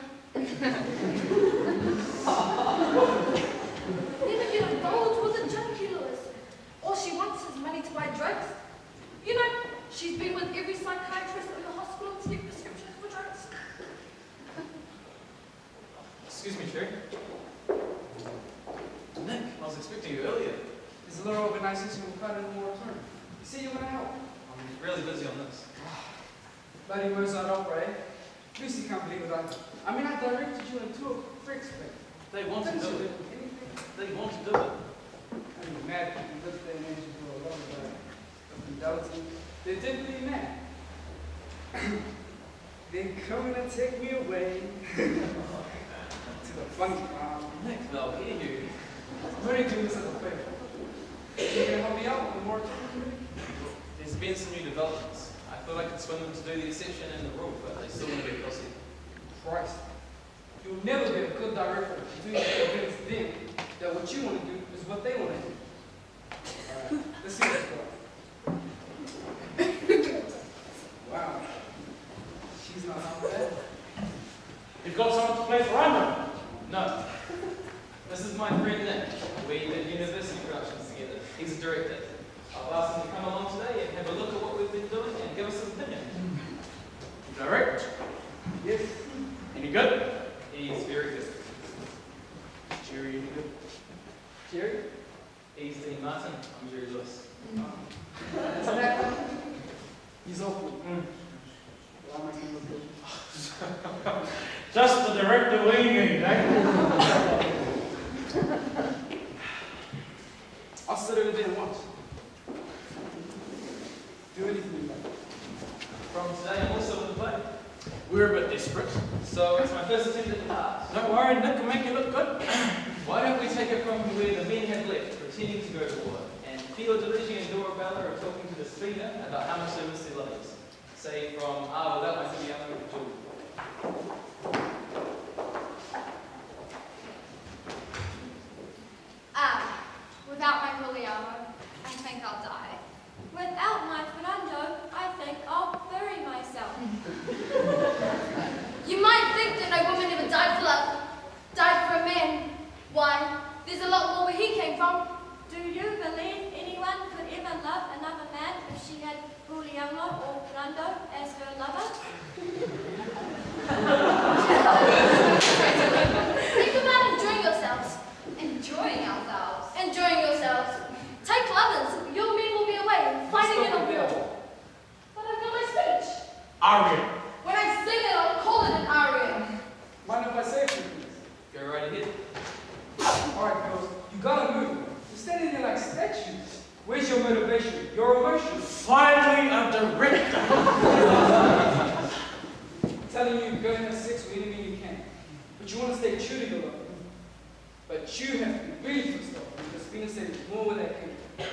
Never get involved with a junkie list. All she wants is money to buy drugs. You know, she's been with every psychiatrist in the hospital to get prescriptions for drugs. Excuse me, Cherry. Nick, I was expecting you earlier. There's a little organization we've got in the moratorium. You say you want to help? I'm really busy on this. Bloody Mozart opera, eh? Lucy can't believe it. I mean, I directed you in 2 freaks, but They want to do it. anything. They want to do it. I mean, mad people look at their names and do a lot of fidelity. They're definitely mad. They're coming to take me away to the funky farm. Nick, they'll hear you. I'm only doing this as a favor. You gonna help me out with the moratorium committee? There's been some new developments. I thought I could swim them to do the exception and the rule, but they still want to get Così. Christ. You'll never be a good director until you convince them that what you want to do is what they want to do. Alright, let's see what's going. Wow. She's not out bad. You've got someone to play Ferrando? No. This is my friend Nick. We did university productions together. He's a director. I've asked him to come along today and have a look at what we've been doing and give us his opinion. Direct? Yes. Any good? He's very good. Jerry, any good? Jerry? He's Dean Martin. I'm Jerry Lewis. That's an actor. He's awful. Why am I saying look good? Just the director we need, eh? I'll sit over there and watch. Do anything you like. From today, I'm also in the play. We're a bit desperate. So it's my first attempt at the part. Don't worry, Nick will make you look good. Why don't we take it from where the men have left, pretending to go to war, and Theo DeLuigi and Dora Bella are talking to the speaker about how much they miss their lovers. Say from, without my Juliano and Julie. Without my Juliano, I think I'll die. Without my Fernando, I think I'll bury myself. You might think that no woman ever died for love, died for a man. Why, there's a lot more where he came from. Do you believe anyone could ever love another man if she had Juliano or Fernando as her lover? Think about enjoying yourselves. Enjoying ourselves. Enjoying yourselves. Take lovers. Your men will be away, fighting in a war. But I've got my speech. Aria. When I sing it, I'll call it an aria. Mind if I say a few things? Go right ahead. Alright, girls, you gotta move. You're standing there like statues. Where's your motivation? Your emotion? Finally, a director. Telling you go and have sex with anything you can. But you want to stay true to your love. But you have to be really pissed off because Venus said more where that came from.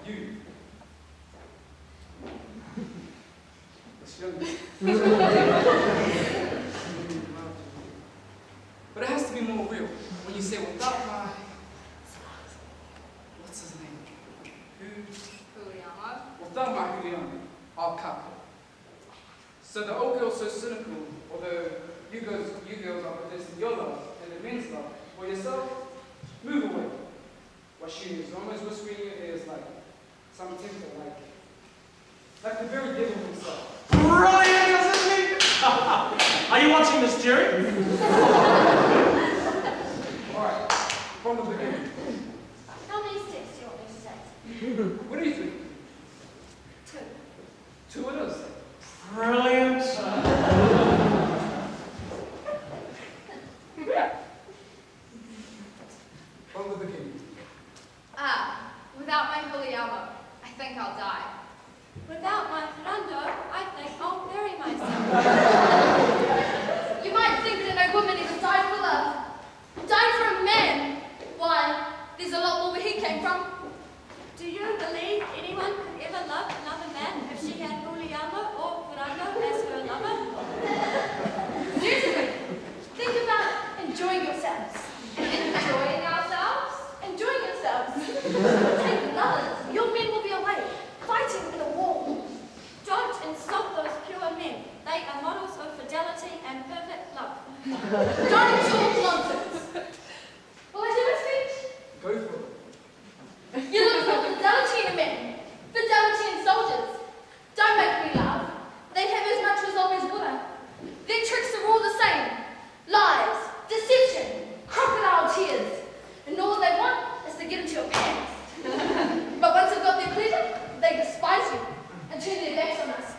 You. It's young. But it has to be more real. When you say without my... What's his name? Juliano. Without my Juliano, I'll cut. So the old girl's so cynical, although you girls are possessing your love and the men's love for yourself, move away. What she is almost whispering in your ear is like some tempter, like the very devil himself. Brilliant, isn't it? Are you watching this, Jerry? Alright, from the beginning. How many sticks do you want me to say? What do you think? 2. 2 it is. Brilliant. From the beginning. Without my Juliano, I think I'll die. Without my Fernando, I think I'll bury myself. You might think that no woman ever died for love, died for a man. Why, there's a lot more where he came from. Do you believe anyone could ever love another man if she had Juliano or Fernando as her lover? Seriously, think about enjoying yourselves. Enjoying ourselves? Enjoying yourselves. Take lovers. Your men will be away, fighting in a war. Don't insult those pure men. They are models of fidelity and perfect love. Don't talk nonsense. Will I do my speech? Go for it. You look for fidelity in men, fidelity in soldiers. Don't make me laugh. They have as much resolve as Buddha. Their tricks are all the same. Lies, deception, crocodile tears. And all they want is to get into your pants. But once they've got their pleasure, they despise you and turn their backs on us.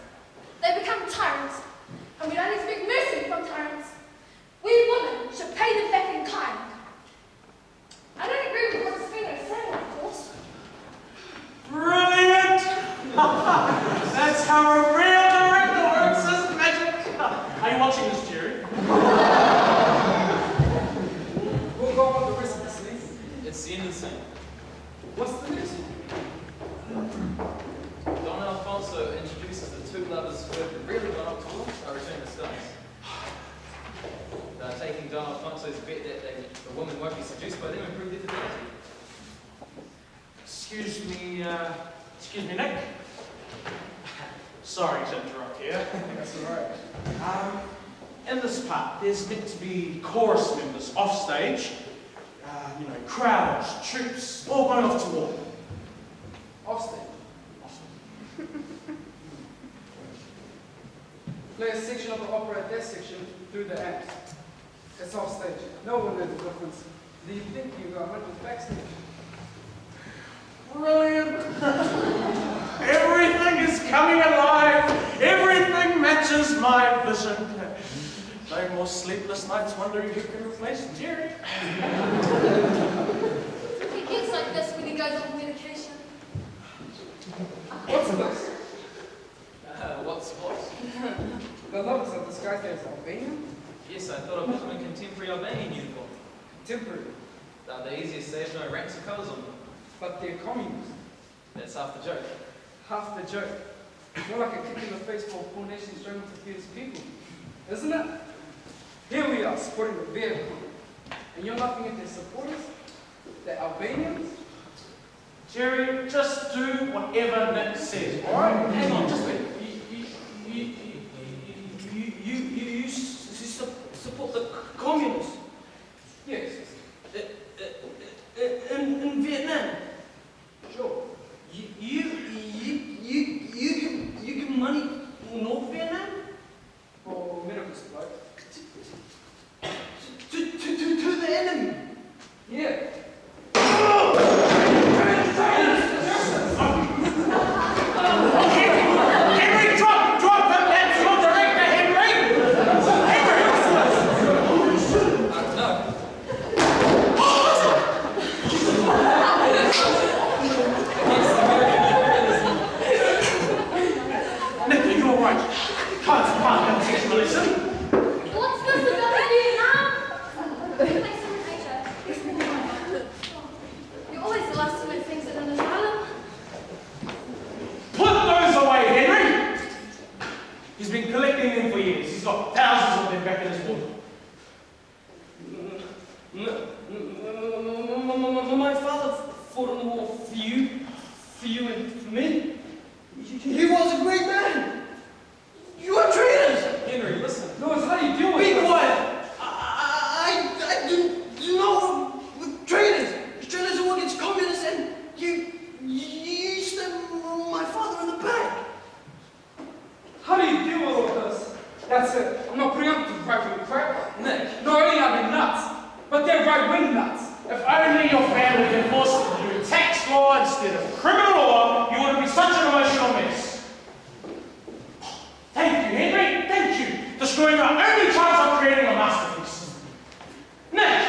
They become tyrants, and we don't expect mercy from tyrants. We women should pay them back in kind. I don't agree with what Spino's saying, of course. Brilliant. That's how a real director works, isn't magic? Are you watching this, Jerry? We'll go on the rest of the scene. It's the end of the scene. What's the next one? Don Alfonso introduces the 2 lovers who have really gone up to war are returning the stones. They're taking Don Alfonso's bet that the woman won't be seduced by them and prove their fidelity. Excuse me, Nick. Sorry to interrupt here. That's alright. In this part, there's meant to be chorus members off stage crowds, troops, all going off to war. Offstage. Play a section of the opera at their section through the amps. It's off stage. No one knows the difference. Do you think you got hundreds backstage? Brilliant! Everything is coming alive. Everything matches my vision. No more sleepless nights wondering who can replace Jerry. He gets like this when he goes on medication. What's this? What's what? The lovers of disguised as Albanian? Yes, I thought I put them in contemporary Albanian uniform. Temporary. They're the easiest, there's no ranks or colours on them. But they're communists. That's half the joke. Half the joke. More like a kick in the face for a poor nation struggling to feed its people. Isn't it? Here we are, supporting the vehicle. And you're laughing at their supporters? The Albanians? Jerry, just do whatever Nick says, alright? Hang on, just wait. You support the communists Yes. in Vietnam. Sure. You give money to North Vietnam? For medical supply. To the enemy. Yeah. Henry, drop the national director, Henry! No. Nick, you're right. Can't teach me listen. What's this about Vietnam? Like someone Asia. You're always the last to make things at an asylum. Put those away, Henry! He's been collecting them for years. He's got thousands of them back in his wardrobe. My father fought in the war for you and for me. He was a great man. You are traitors. Henry, listen. Lewis, how do you deal with Be this? quiet. I do know with traitors. Traitors who work against communists, and you stabbed my father in the back. How do you deal with all this? That's it. I'm not putting up with right-wing crap. Nick. Not only are they nuts, but they're right-wing nuts. If only your family had forced you to do tax law instead of criminal law, you wouldn't be such an emotional mess. Thank you, Henry. Thank you. Destroying our only chance of creating a masterpiece. Nick!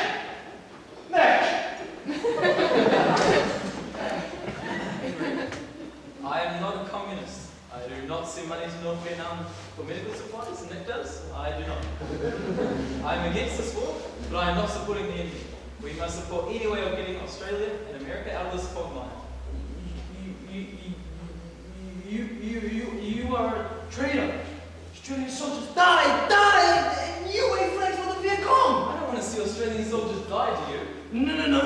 I am not a communist. I do not send money to North Vietnam for medical supplies, and Nick does. I do not. I am against this war, but I am not supporting the enemy. We must support any way of getting Australia and America out of this quagmire. You are a traitor. Australian soldiers die, and you wave flags for the Viet Cong. I don't want to see Australian soldiers die, do you? No.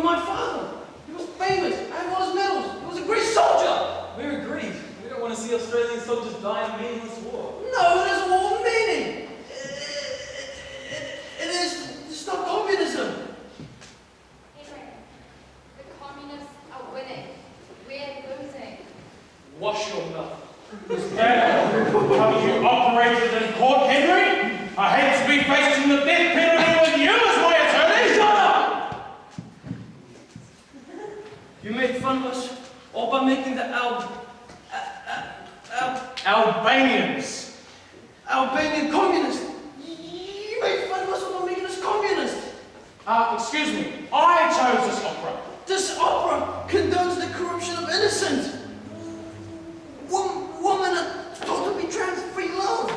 My father, he was famous. I have all his medals. He was a great soldier. We're agreed. We don't want to see Australian soldiers die in a meaningless war. No, it has all meaning. It is to stop communism. Henry, the communists are winning. We're losing. Wash your mouth. Is that how you operated in court, Henry? I hate to be facing the death penalty with you as my attorney. Shut up! You made fun of us all by making the Albanian communists. You made fun of us all by making us communists. Excuse me. I chose this opera. This opera condones the corruption of innocent. Women are taught to be trans-free love.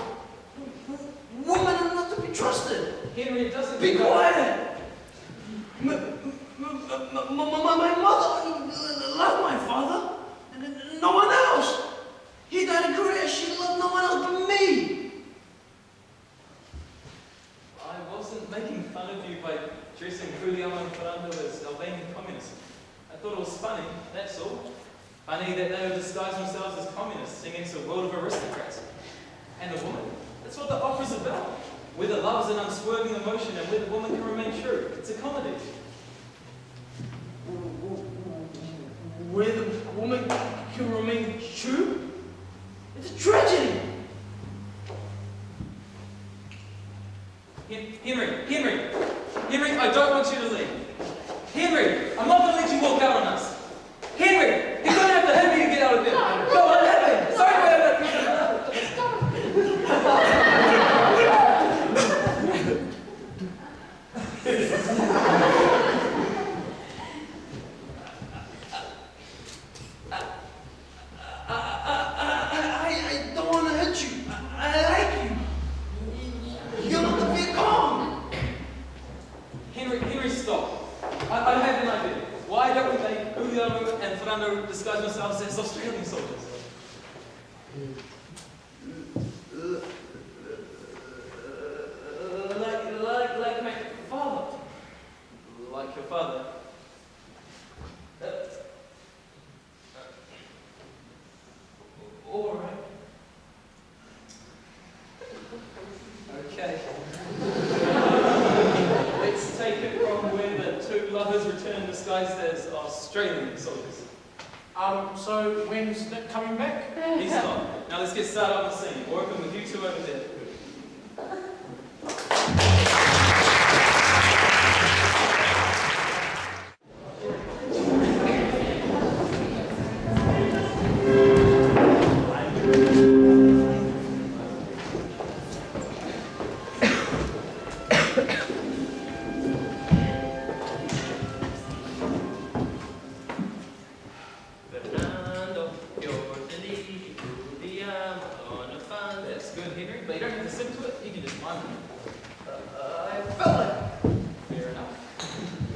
Women are not to be trusted. Henry, it doesn't... Be quiet. My mother loved my father. No one else. He died in Korea. She loved no one else but me. I wasn't making fun of you by dressing Juliano and Fernando as Albanian communists. I thought it was funny, that's all. Funny that they would disguise themselves as communists, singing to a world of aristocrats. And the woman. That's what the opera's about. Whether love is an unswerving emotion and whether the woman can remain true. It's a comedy. make can remain true? It's a tragedy. Henry, I don't want you to leave. Henry, I'm not going to let you walk out on us. Henry, you're going to have to hit me to get out of there. Go on, hit me. Sorry, I don't want to hit you. I like you. You look a bit calm. Henry, stop. I have an idea. Why don't we make Julio and Fernando disguise themselves as Australian soldiers? Like my father. Like your father. All right. Okay. Let's take it from where the two lovers return disguised as Australian soldiers. So when's Nick coming back? He's not. Now let's get started on the scene. Working with you two over there. Fernando, you're the lead, Julia, on a fun. That's good, Henry, but you don't have to sing to it. You can just mime it. I felt it. Fair enough.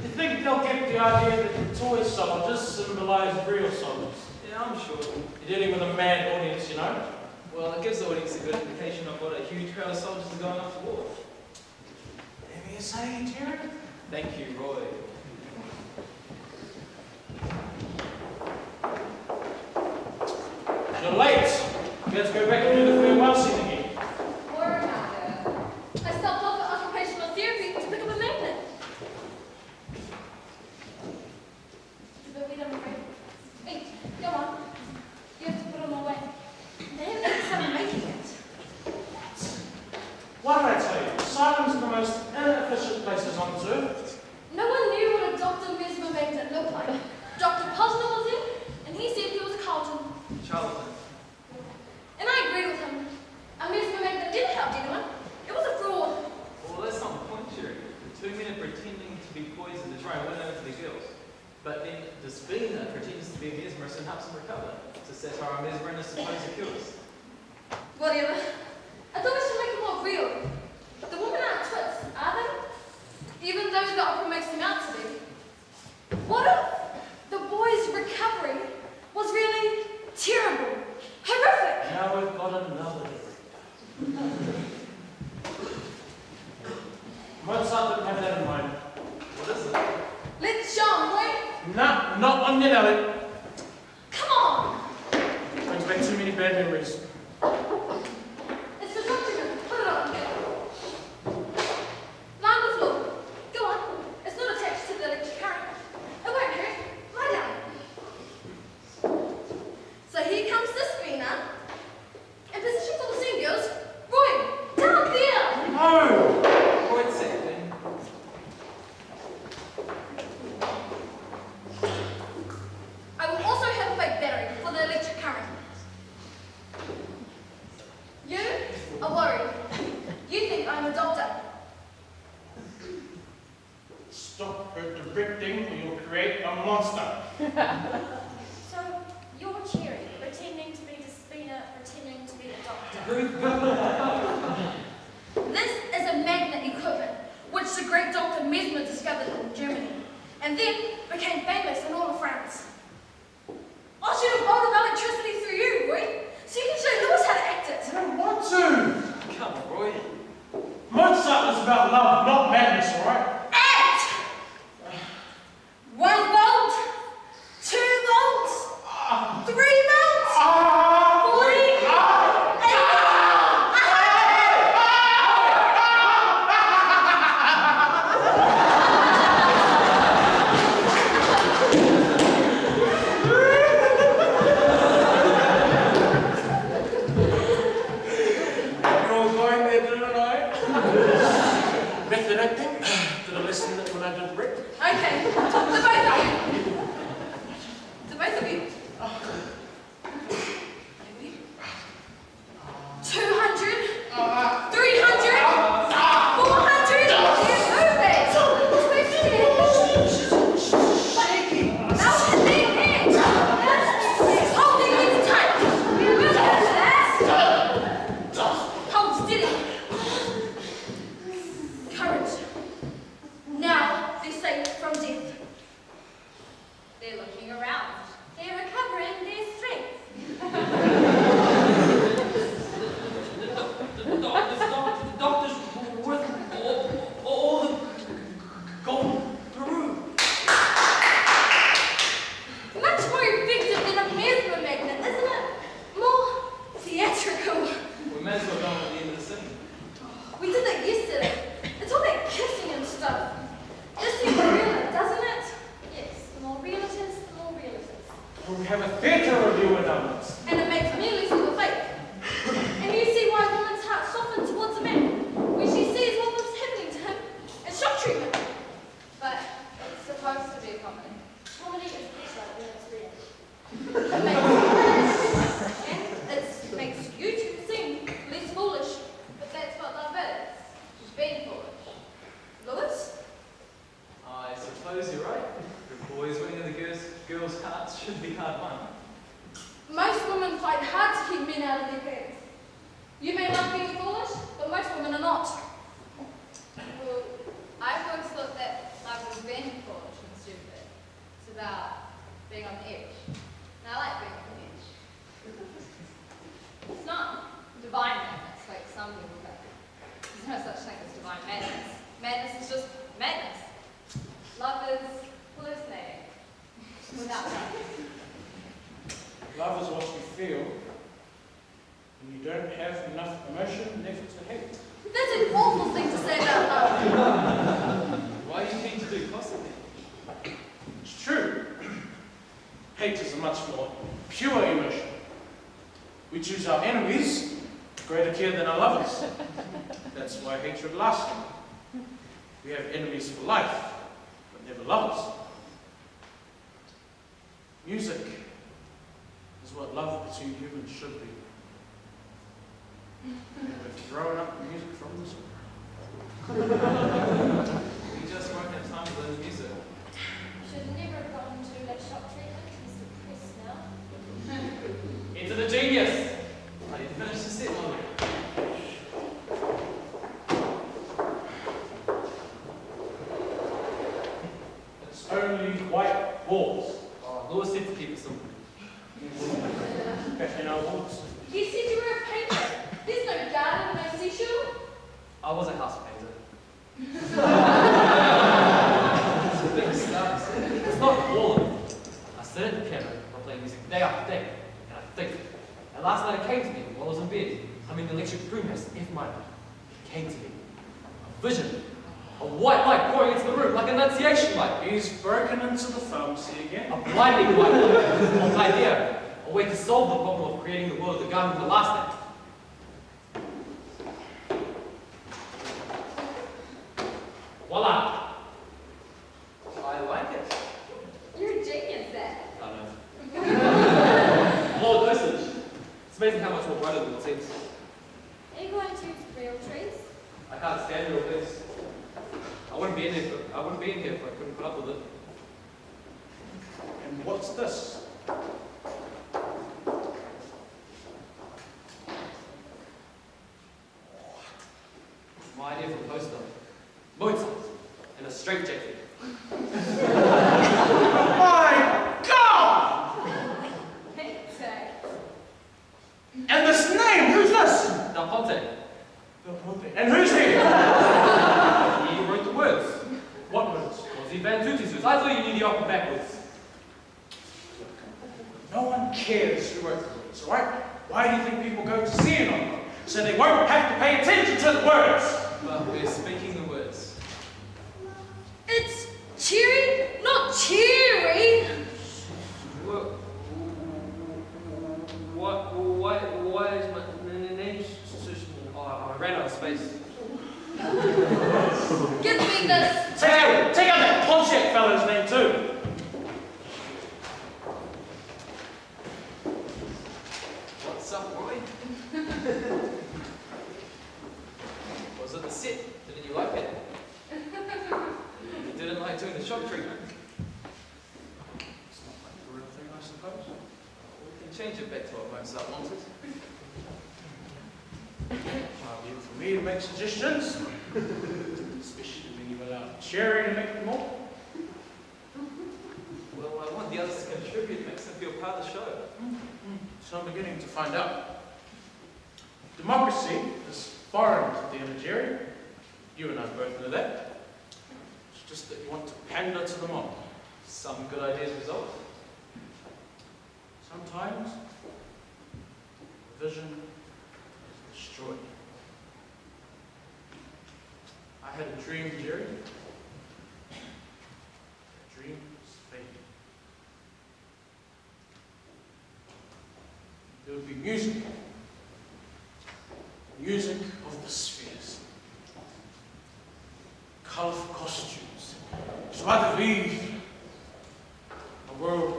You think they'll get the idea that the toy soldiers symbolize real soldiers? Yeah, I'm sure. You're dealing with a mad audience, you know? Well, it gives the audience a good indication of what a huge crowd of soldiers are going off to war. Whatever you say, Terry. Thank you, Roy. You're late. Let's go back and do the farewell scene again. Poor Amanda. I stopped off at occupational therapy to pick up a magnet. It's a bit weird, I'm afraid. Hey, go on. You have to put them away. They haven't started making it. What did I tell you? Asylums are the most inefficient places on this earth. No one knew what a Dr. Mesmer magnet looked like. Dr. Posner was in, and he said he was a Carlton. Charlton. And I agreed with him. A Mesmer magnet didn't help anyone. It was a fraud. Well, that's not the point, Jerry. The two men are pretending to be poisoned to try and win over the girls. But then Despina pretends to be a mesmerist and helps them recover. It's a satire on mesmer and his supposed cures. Whatever. I thought we should make it more real. The women aren't twits, are they? Even though the opera makes them out to be. What if the boy's recovery was really terrible, horrific? Now we've got another director. Mozart didn't have that in mind. What is it? Let's show 'em, boy. Nah, not on your Nelly. Come on. Brings back too many bad memories. It's the doctor. Put it on. Lie on the floor. Go on. It's not attached to the electric current. It won't hurt. Lie down. So here comes the spinner. And position for the scene, girls. Roy, down there. No! Wait a second. I will also have a fake battery for the electric current. You are worried. You think I'm a doctor. Stop her directing or you'll create a monster. So you're cheering, pretending to be the spinner, pretending to be the doctor. This is a magnet equipment, which the great Dr. Mesmer discovered in Germany, and then became famous in all of France. I should have rolled of electricity through you, Roy, so you can show Lewis how to act it. I don't want to. Come on, Roy. Mozart was about love, not madness, alright? Act! 1 volt, 2 volts, 3 volts, 40, 80. I did Rick. Okay, to both of you. To both of you. 200, 300, 400, holding it tight. Hold steady. Courage. Now they say from death. They're looking around. They're recovering their strength. The doctor's worth all the gold Peru. Much more effective than a mesmer magnet, isn't it? More theatrical. We may as well go on at the end of the scene. We did that yesterday. It's all that kissing and stuff. Just seems realer, doesn't it? Yes, the more real it is, the more real it is. We have a theatre review in our midst. And it makes me less of a fake. And you see why a woman's heart softens towards a man when she sees what was happening to him as shock treatment. But it's supposed to be a comedy. Comedy is better when it's real. It makes you two seem less foolish. But that's what love is. Just being foolish. Lewis? I suppose you're right. The boys winning the girls' hearts should be hard won. Most women fight hard to keep men out of their beds. You may love being foolish, but most women are not. Well, I've always thought that love was being foolish and stupid. It's about being on the edge. And I like being on the edge. It's not divine madness like some people think. There's no such thing as divine madness. Madness is just madness. Love is hallucinating. Without love. Love is what you feel when you don't have enough emotion left to hate. That's an awful thing to say about love. Why do you need to do Così? It's true. Hate is a much more pure emotion. We choose our enemies with greater care than our lovers. That's why hatred lasts long. We have enemies for life, but never lovers. Music is what love between humans should be. And we've grown up with music from this world. We just won't have time to learn the music. Should never have gotten to that shock treatment, Mr. Chris now. Into the genius! I didn't finish the set, Molly. It's only white walls. Lewis said to keep it simple. Back in our woods. You said you were a painter. There's no garden, no seashore. I was a house painter. It's a big stuff. It's not boring. I sit at the piano, I'm playing music day after day, and I think. And last night it came to me while I was in bed. I'm in the electric room has F minor. It came to me. A vision. A white light pouring into the room like an annunciation light. He's broken into the pharmacy again. A blinding white light. An idea. A way to solve the problem of creating the world, the garden of the last day. Voila! I like it. You're a genius, Dad. I know. More dosage. It's amazing how much more brighter than it seems. Are you going to use real trees? I can't stand real things. I wouldn't be in here if I couldn't put up with it. And what's this? My idea for a poster. Mozart in a straitjacket. My God! Thanks, Dad. And this name, who's this? Da Ponte. And who's he? He wrote the words. What words? Così fan tutti sus. I thought you knew the opera backwards. No one cares who wrote the words, right? Why do you think people go to see an opera? So they won't have to pay attention to the words. But we're speaking the words. It's cheery, not cheery. Why is my name so small? Oh, I ran out of space. Give me this. Take out that Pontiac fellow's name too. What's up, Roy? Was it the set? Didn't you like it? You didn't like doing the shock treatment? It's not like the real thing, I suppose. We can change it back to what Mozart wanted. Far be it for me to make suggestions, especially when you allow Cherry to make them all. Well, I want the others to contribute, makes them feel part of the show. So I'm beginning to find out. Democracy is foreign to the inner Jerry. You and I both know that. It's just that you want to pander to the mob. Some good ideas result. Sometimes vision is destroyed. I had a dream, Jerry. The dream was fading. There would be music. Music of the spheres. Colorful costumes. Joie de vivre. A world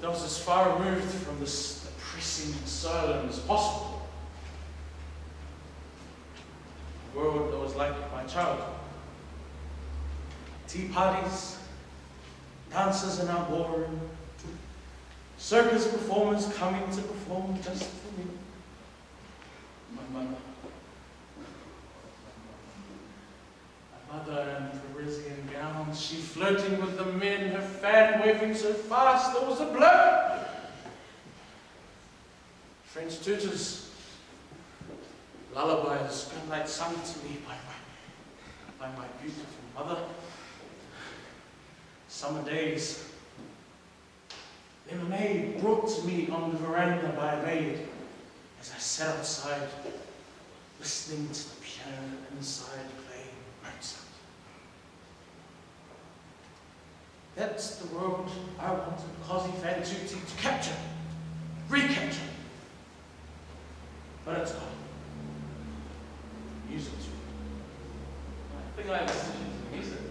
that was as far removed from this depressing asylum as possible. A world that was like my childhood. Tea parties, dances in our ballroom, circus performers coming to perform just for me. My mother. My mother in Parisian gown, she flirting with the men, her fan waving so fast there was a blur. French tutors, lullabies, good night sung to me by my beautiful mother. Summer days, lemonade brought to me on the veranda by a maid as I sat outside, listening to the piano inside playing Mozart. That's the world I wanted Così fan Tutti to capture, recapture. But it's gone. Music too. I think I have a decision to music.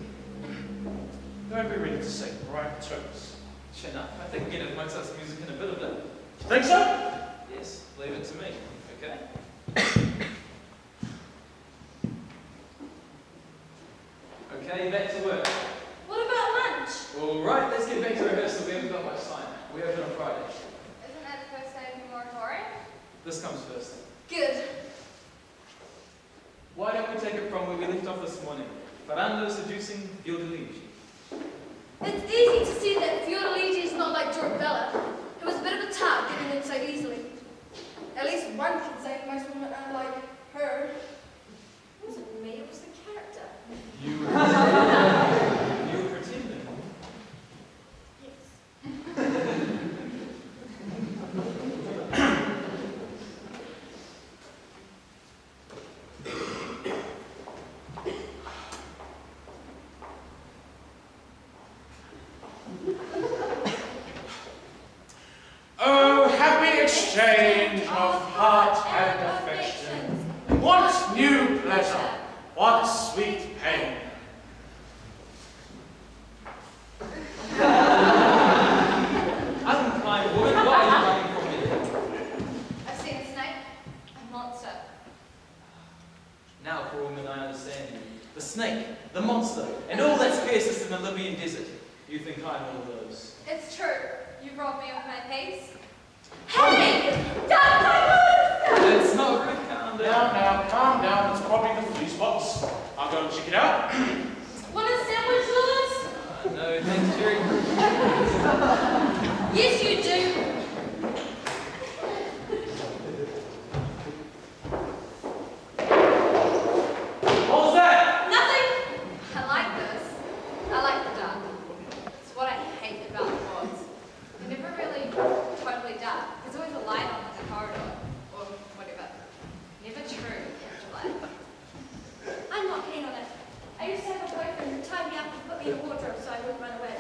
Don't be ready to sing right terms. Chin up. I think we can have Mozart's music in a bit of it. Think so? Yes, leave it to me, okay? Okay, back to work. What about lunch? All right, let's get back to rehearsal. We haven't got much time. We open on Friday. Isn't that the first day of the moratorium? This comes first. Good. Why don't we take it from where we left off this morning? Ferrando seducing Fiordiligi. It's easy to see that Fiordiligi is not like Bella. It was a bit of a tap giving in so easily. At least one can say most women are like her. It wasn't me, it was the character. You were pretending. Yes. Oh, happy exchange of heart and affection. What new pleasure, what sweet pain. Unkind woman, why are you running from me? I've seen a snake, a monster. Now, for a woman, I understand you. The snake, the monster, and all that's fiercest in the Libyan desert. You think I'm all of those. It's true. You robbed me of my peace. Hey! Don't my It's not rude, calm down. Now, calm down. It's probably the flea spots. I'll go and check it out. Want a sandwich, Lewis? No, thanks, Jerry. Yes, you do. What was that? Nothing. I like this. I like the dark. It's what I hate about the woods. They're never really totally dark. There's always a light on in the corridor, or whatever. Never true, black. I'm not keen on it. I used to have a boyfriend who tied me up and put me in a wardrobe so I wouldn't run away.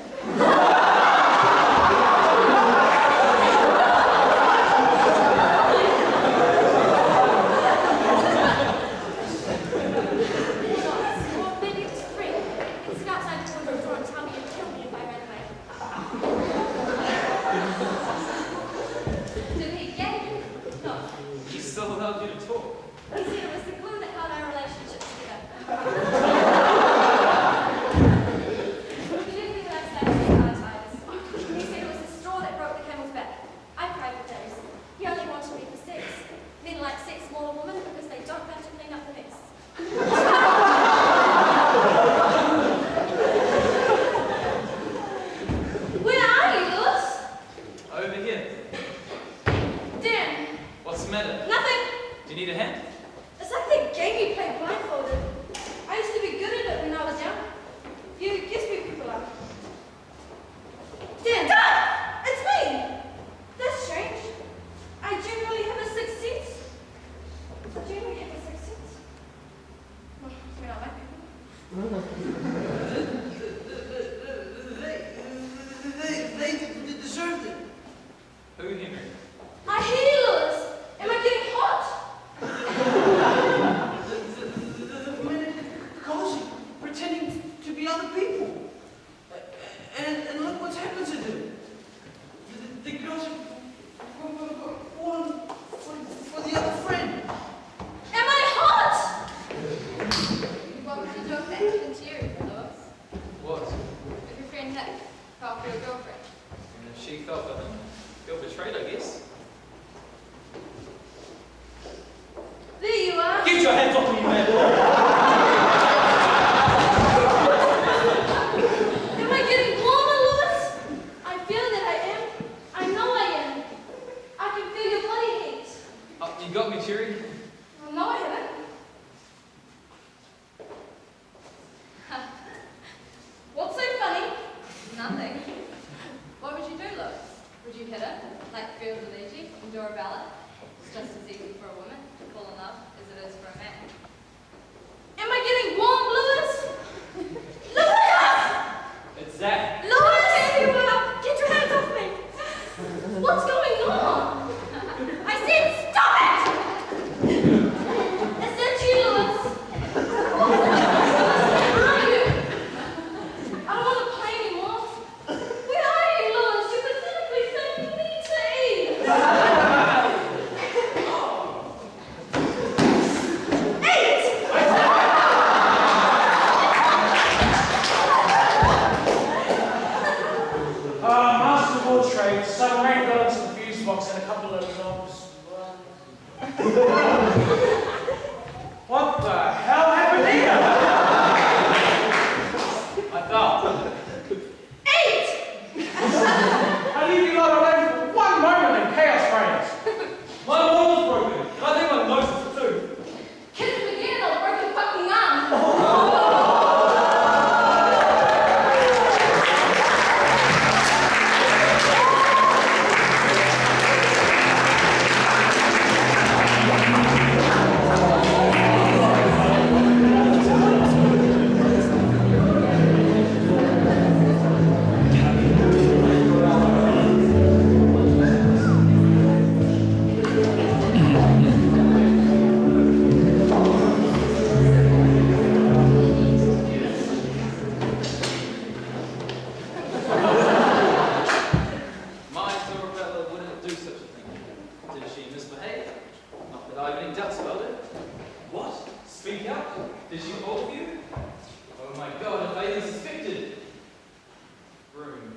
They deserved it. Who, Henry? I hear you, Lewis. Am I getting hot? The women at Così pretending to be other people. And look what's happened to them. The girls have fallen for the other friend. Am I hot? What was the joke that happened to you, Lewis? What? If your friend Nick fell for your girlfriend. And if she fell for him, feel betrayed, I guess. There you are. Get your hands off me, man! Am I getting warmer, Lewis? I feel that I am. I know I am. I can feel your body heat. Oh, you got me, Cherry? Well, no, I haven't. What's so funny? Nothing. What would you do, Lewis? Would you hit it, like Field of Egypt, and do a ballad? It's just as easy for a woman to fall in love as it is for a man. Am I getting warm, Lewis? Lewis! It's Zach. Lewis! There you are! Get your hands off me! What's going on? I said stop it! Is that you, Lewis? Where are you? I don't want to play anymore. Where are you, Lewis? You pathetically said you need to eat. Eat! Master of all trades, some rain balance and fuse box and a couple of knobs. What the hell happened here? I fell. Eat! I leave you lot alone for one moment and chaos reigns. My wall's broken. And I think my nose is too. Kiss him again, I'll break your fucking arm. My Dorabella wouldn't do such a thing. Did she misbehave? Not that I have any doubts about it. What? Speak out. Did she fall for you? Oh my god, if I even suspected. Room.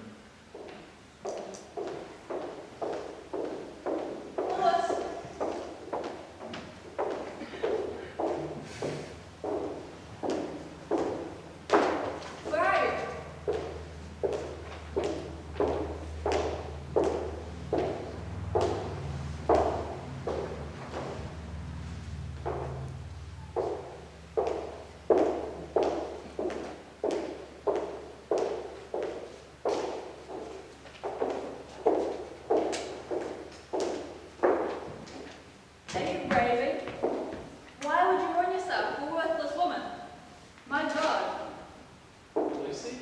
Lewis, where are you? Are you raving? Why would you ruin yourself for a worthless woman? My God, Lucy?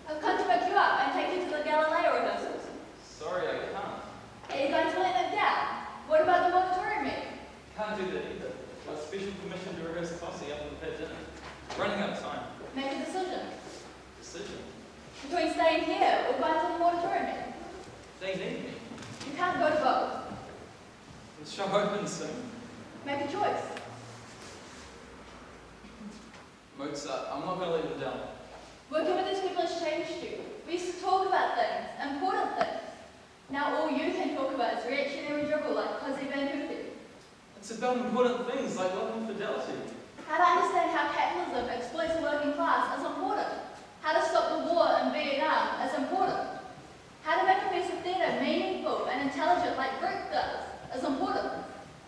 I've come to pick you up and take you to the Galileo rehearsals. Sorry, I can't. Are you going to let them down? What about the auditorium meeting? Can't do that either. Got special permission to rehearse Così after the pet dinner. Running out of time. Make a decision. Decision. Between staying here or going to the auditorium meeting. They need me. You can't go to both. The show opens soon. Make a choice. Mozart, I'm not going to let you down. Working with these people has changed you. We used to talk about things, important things. Now all you can talk about is reactionary dribble like Così Van Hoofy. It's about important things like love and fidelity. How to understand how capitalism exploits the working class is important. How to stop the war in Vietnam is important. How to make a piece of theatre meaningful and intelligent like Greek does is important.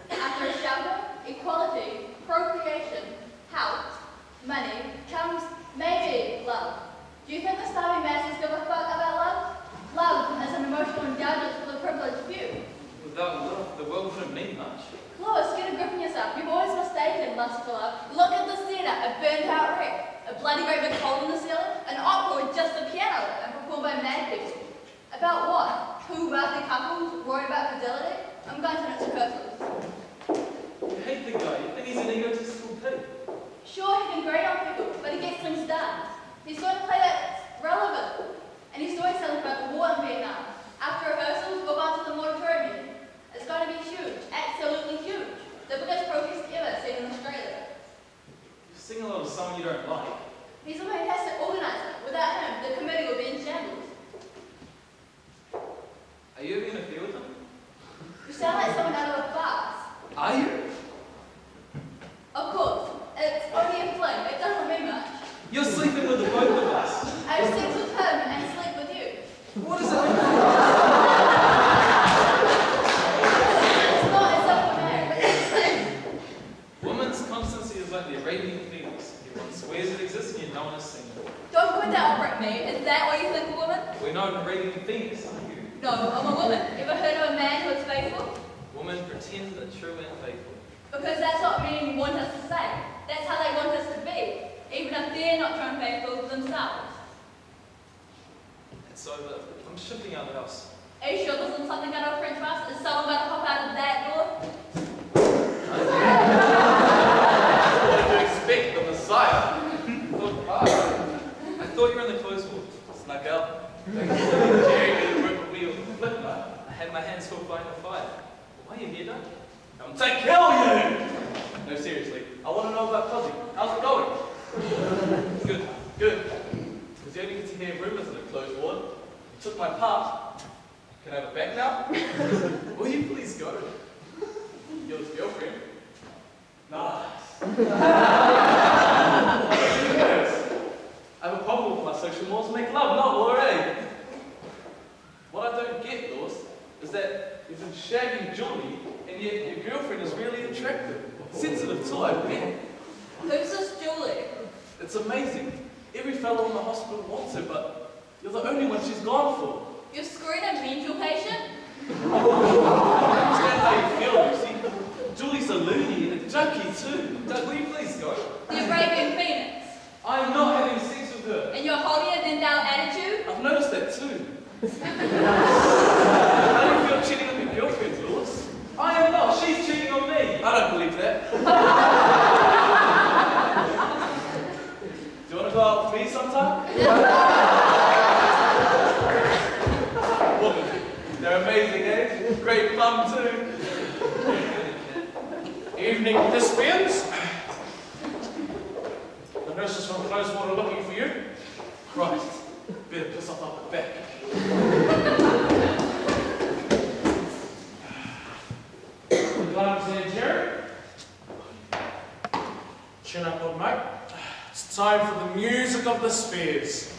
After a shelter, equality, procreation, health, money, comes maybe love. Do you think the starving masses give a fuck about love? Love is an emotional indulgence for the privileged few. Without love, the world wouldn't mean much. Lois, get a grip on yourself. You've always mistaken lust for love. bloody great big hole in the ceiling, an opera with just a piano and performed by mad people. About what? Two wealthy couples worried about fidelity? I'm going to turn it to curses. You hate the guy. You think he's an egotistical pig. Sure, he can grade on people, but he gets things done. He's going to play that's relevant. And he's storytelling about the war in Vietnam. After rehearsals, we'll go on to the moratorium. It's going to be huge, absolutely huge. The biggest protest ever seen in Australia. You sing a lot of song you don't like. He's a fantastic organizer. Without him, the committee will be in shambles. Are you ever going to deal with him? You sound like someone out of a farce. Are you? Of course. It's only a fling. It doesn't mean much. You're sleeping with the both of us. I have sex with him and sleep with you. What does that mean? It's not as if we're married. Woman's constancy is like the Arabian Phoenix. Everyone swears it exists and you don't want to sing it. Don't point that over at me. Is that what you think of a woman? We're not an Arabian Phoenix, are you? No, I'm a woman. Ever heard of a man who is faithful? Woman pretends they're true and faithful. Because that's what men want us to say. That's how they want us to be, even if they're not true and faithful themselves. It's over. I'm shifting out of the house. Are you sure this isn't something out of French bus? Is someone going to hop out of that door? What did you expect, the Messiah? I thought you were in the clothes ward. Snuck out. Jerry did a rip wheel. I had my hands hooked by the fire. Why are you here, Doug? I'm to kill you! No, seriously. I want to know about Così. How's it going? Good. Good. Because you only get to hear rumors in a closed ward. You took my part. Can I have it back now? Will you please go? You're his girlfriend. Nice. I have a problem with my social mores make love, not war, eh? What I don't get, Lewis, is that you've been shagging Julie, and yet your girlfriend is really attractive. Sensitive too, I bet. Who's this Julie? It's amazing. Every fellow in the hospital wants her, but you're the only one she's gone for. You're screwing a mental patient? I understand how you feel, Lucy. Julie's a loony and a junkie too. Doug, will you please go? The Arabian Phoenix. I am not having sex with her. And your holier-than-thou attitude? I've noticed that too. How do you feel cheating on your girlfriend, Lewis? I am not. She's cheating on me. I don't believe that. Do you want to go out with me sometime? Woman, they're amazing, eh? Great fun too. Evening, participants. The nurses from close ward are looking for you. Christ, better piss off up the back. Glad to see Jerry. Chin up, old mate. It's time for the music of the spheres.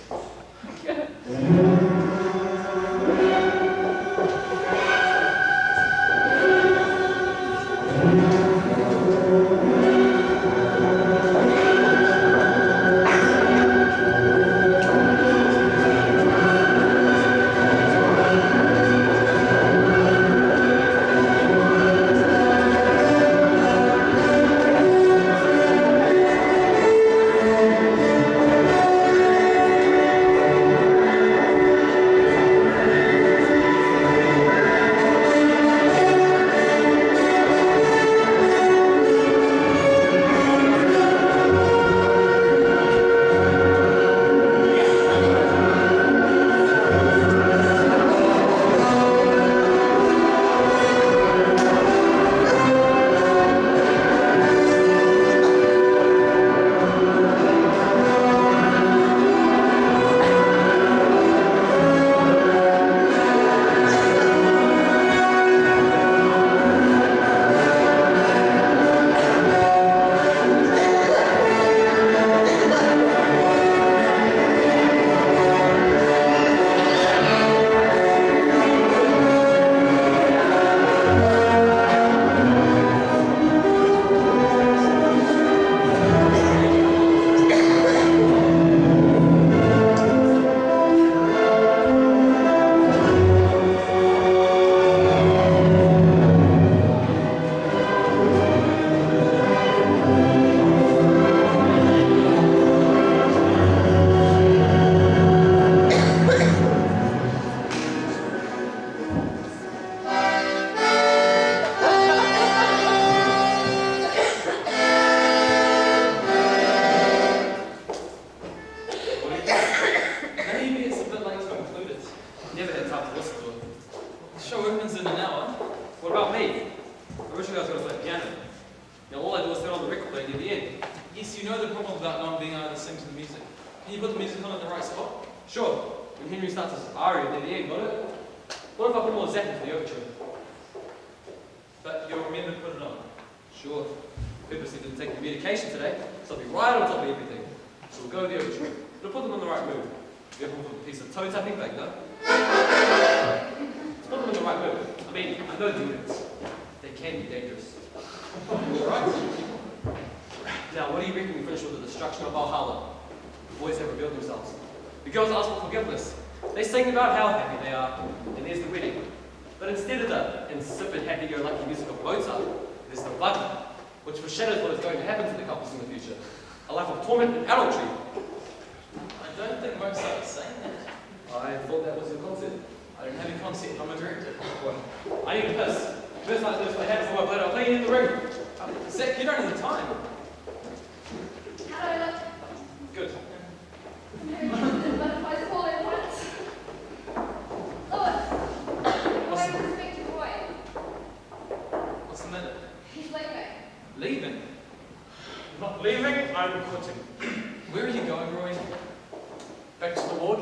So you know the problem about not being able to sing to the music. Can you put the music on at the right spot? Sure. When Henry starts his aria near the end, got it? What if I put more Zach into the overture? But you'll remember to put it on. Sure. Purposely didn't take the medication today, so I'll be right on top of everything. So we'll go with the overture. It'll put them in the right mood. Be careful with a piece of toe tapping back though. Let's put them in the right mood. I mean, I know demons. They can be dangerous. Alright? Now, what do you reckon we finish with the destruction of Valhalla? The boys have revealed themselves. The girls ask for forgiveness. They sing about how happy they are, and there's the wedding. But instead of the insipid, happy-go-lucky music of Mozart, there's the Wagner, which foreshadows what is going to happen to the couples in the future. A life of torment and adultery. I don't think Mozart is saying that. I thought that was your concept. I don't have a concept, I'm a director. What? I need a piss. First like this, I have for my blood, I'll play you in the ring. Zach, you don't have the time. How do I look? Good. Butterflies all at once. Lois! Why would you speak to the boy? What's the matter? He's leaving. Leaving? I'm not leaving, I'm quitting. Where are you going, Roy? Back to the ward.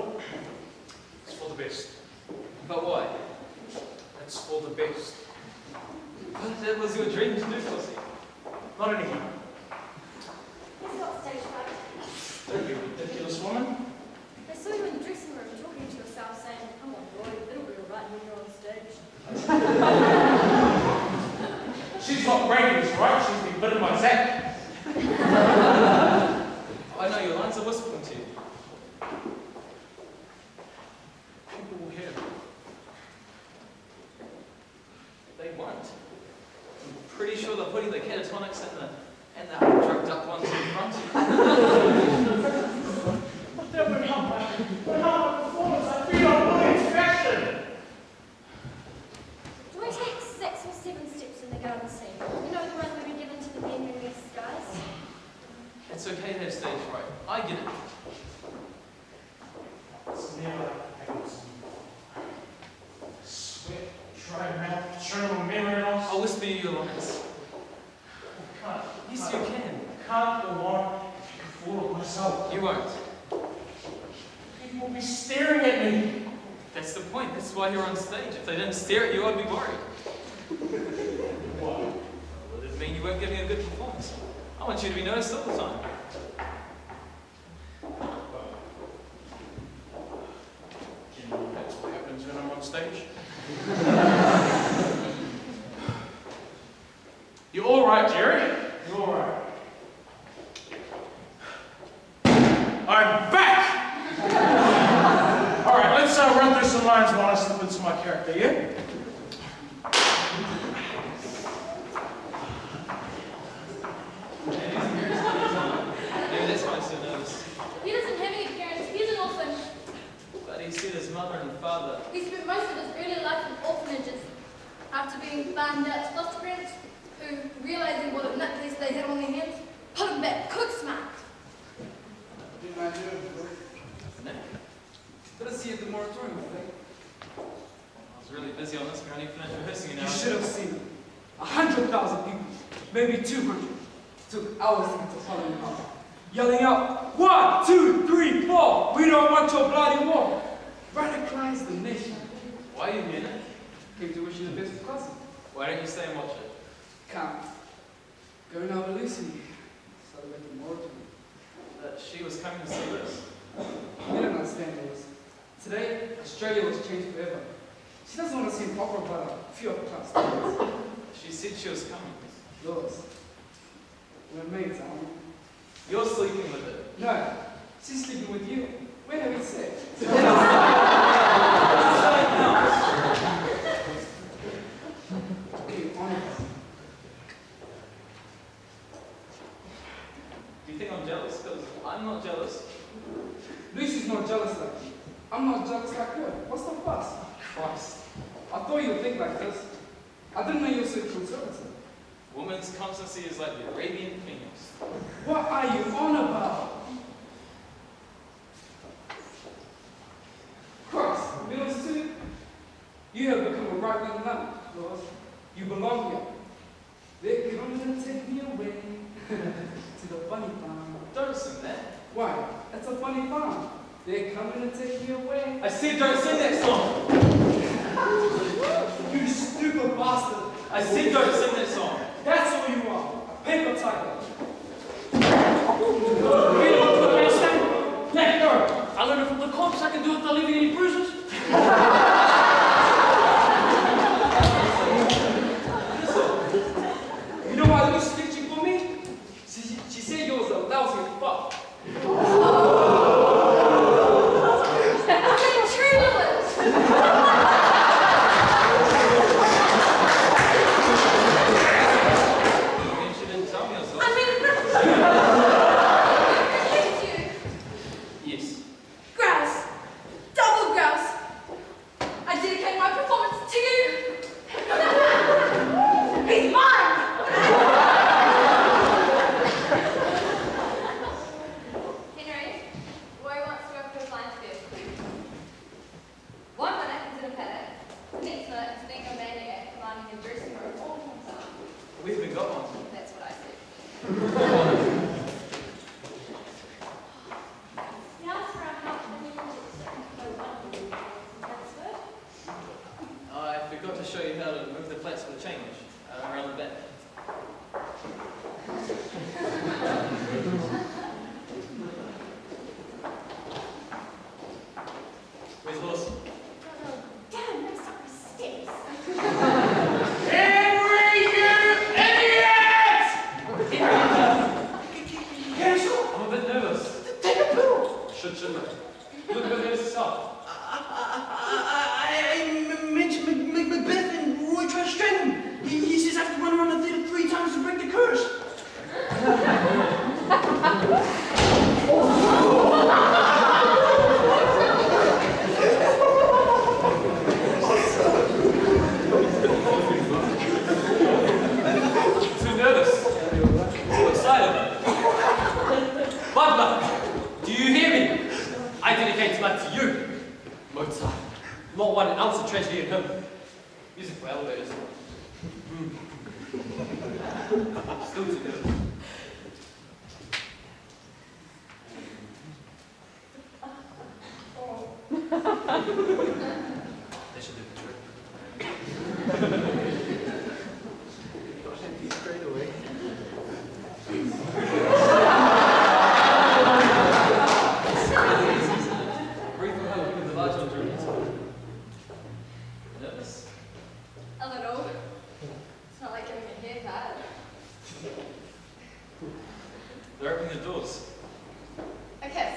It's for the best. But why? It's for the best. But that was your dream to do, Così. Not anymore. He's got stage fright. Don't you ridiculous woman? I saw you in the dressing room talking to yourself saying, come on, Roy, it'll be all right when you're on stage. She's not Brady's, right? She's been bitten by Zach. I know your lines are whispering to you. People will hear. They won't. I'm pretty sure they're putting the catatonics and the drugged up ones in front. That would help my performance. I feel I'm willing to action. Do I take 6 or 7 steps in the garden scene? You know, the ones we've been given to the men when we skies? It's okay to have stage fright. I get it. It's never happens. Sweat, dry mouth, terminal memory loss. I'll whisper you your lines. I can't. Yes, you can. Can't go on if I can fool of myself. You won't. People will be staring at me. That's the point. That's why you're on stage. If they didn't stare at you, I'd be worried. What? Well, it'd mean you weren't giving a good performance. I want you to be noticed all the time. You know that's what happens when I'm on stage. You all right, Jerry? You all right? I'm back! All right, let's run through some lines while I slip into my character, yeah? Maybe that's why he's so nervous. He doesn't have any parents. He's an orphan. But he said his mother and father. He spent most of his early life in orphanages. After being farmed out to foster parents, who, realizing what a nutcase they had on their hands, put him back cook smart. Didn't I do it? No. Let us see at the moratorium, I think. I was really busy on this. We only finished rehearsing an hour. You should have seen it. 100,000 people, maybe 200. Took hours to get to Parliament House. Yelling out, 1, 2, 3, 4. We don't want your bloody war. Radicalize the nation. Why are you here? Came to wish you the best for Così. Why don't you stay and watch it? Can't. Going out with Lucy. Celebrate the moratorium. That she was coming to see us. You don't understand, Lewis. Today, Australia was changed forever. She doesn't want to see an opera about a few upper-class students. She said she was coming. Lewis, we're mates, aren't we? You're sleeping with her. No, she's sleeping with you. We're having sex. Be honest. Do you think I'm jealous? Because I'm not jealous. Lucy's not jealous like you. I'm not jealous like her. What's the fuss? Christ. I thought you'd think like this. I didn't know you were so conservative. Woman's constancy is like the Arabian Phoenix. What are you on about? Christ, Mills too? You have become a right-wing man, Lord. You belong here. They're coming to take me away to the bunny farm. noticing that. Why? That's a funny farm. They're coming to take me away. I said don't sing that song. You stupid bastard. I said don't sing that song. That's who you are. A paper tiger. You don't understand? Let go. I learned it from the cops. I can do it without leaving any bruises. You know why Lucy stitching for me? She said you was a lousy fuck. She didn't tell me herself. Yes. Grouse. Double grouse. I dedicate my performance to you. He's mine. Henry, Roy wants to go for a blind field. 1 minute he's in a paddock. The next minute he's being a maniac commanding a dressing room all to himself. We haven't got one. That's what I said. He asked for our help and we wanted to know what we did. That's good. I forgot to show you how to move the plates for the change around the back. Where's the horse? Damn, messed up his steps. Henry, you idiot! Cancel! I'm a bit nervous. Take a pill. Shouldn't I? You look a bit nervous yourself. I mentioned Macbeth and Roy tried to strangle him. He says I have to run around the theatre 3 times to break the curse. Too nervous. Too excited. Butler, do you hear me? I dedicate tonight to you, Mozart. Not 1 ounce of tragedy in him. Music for elevators. Still too nervous. They should do the trick. Breathe from home with the large endurance. Nervous? A little. It's not like getting a haircut. They're opening the doors. A kiss.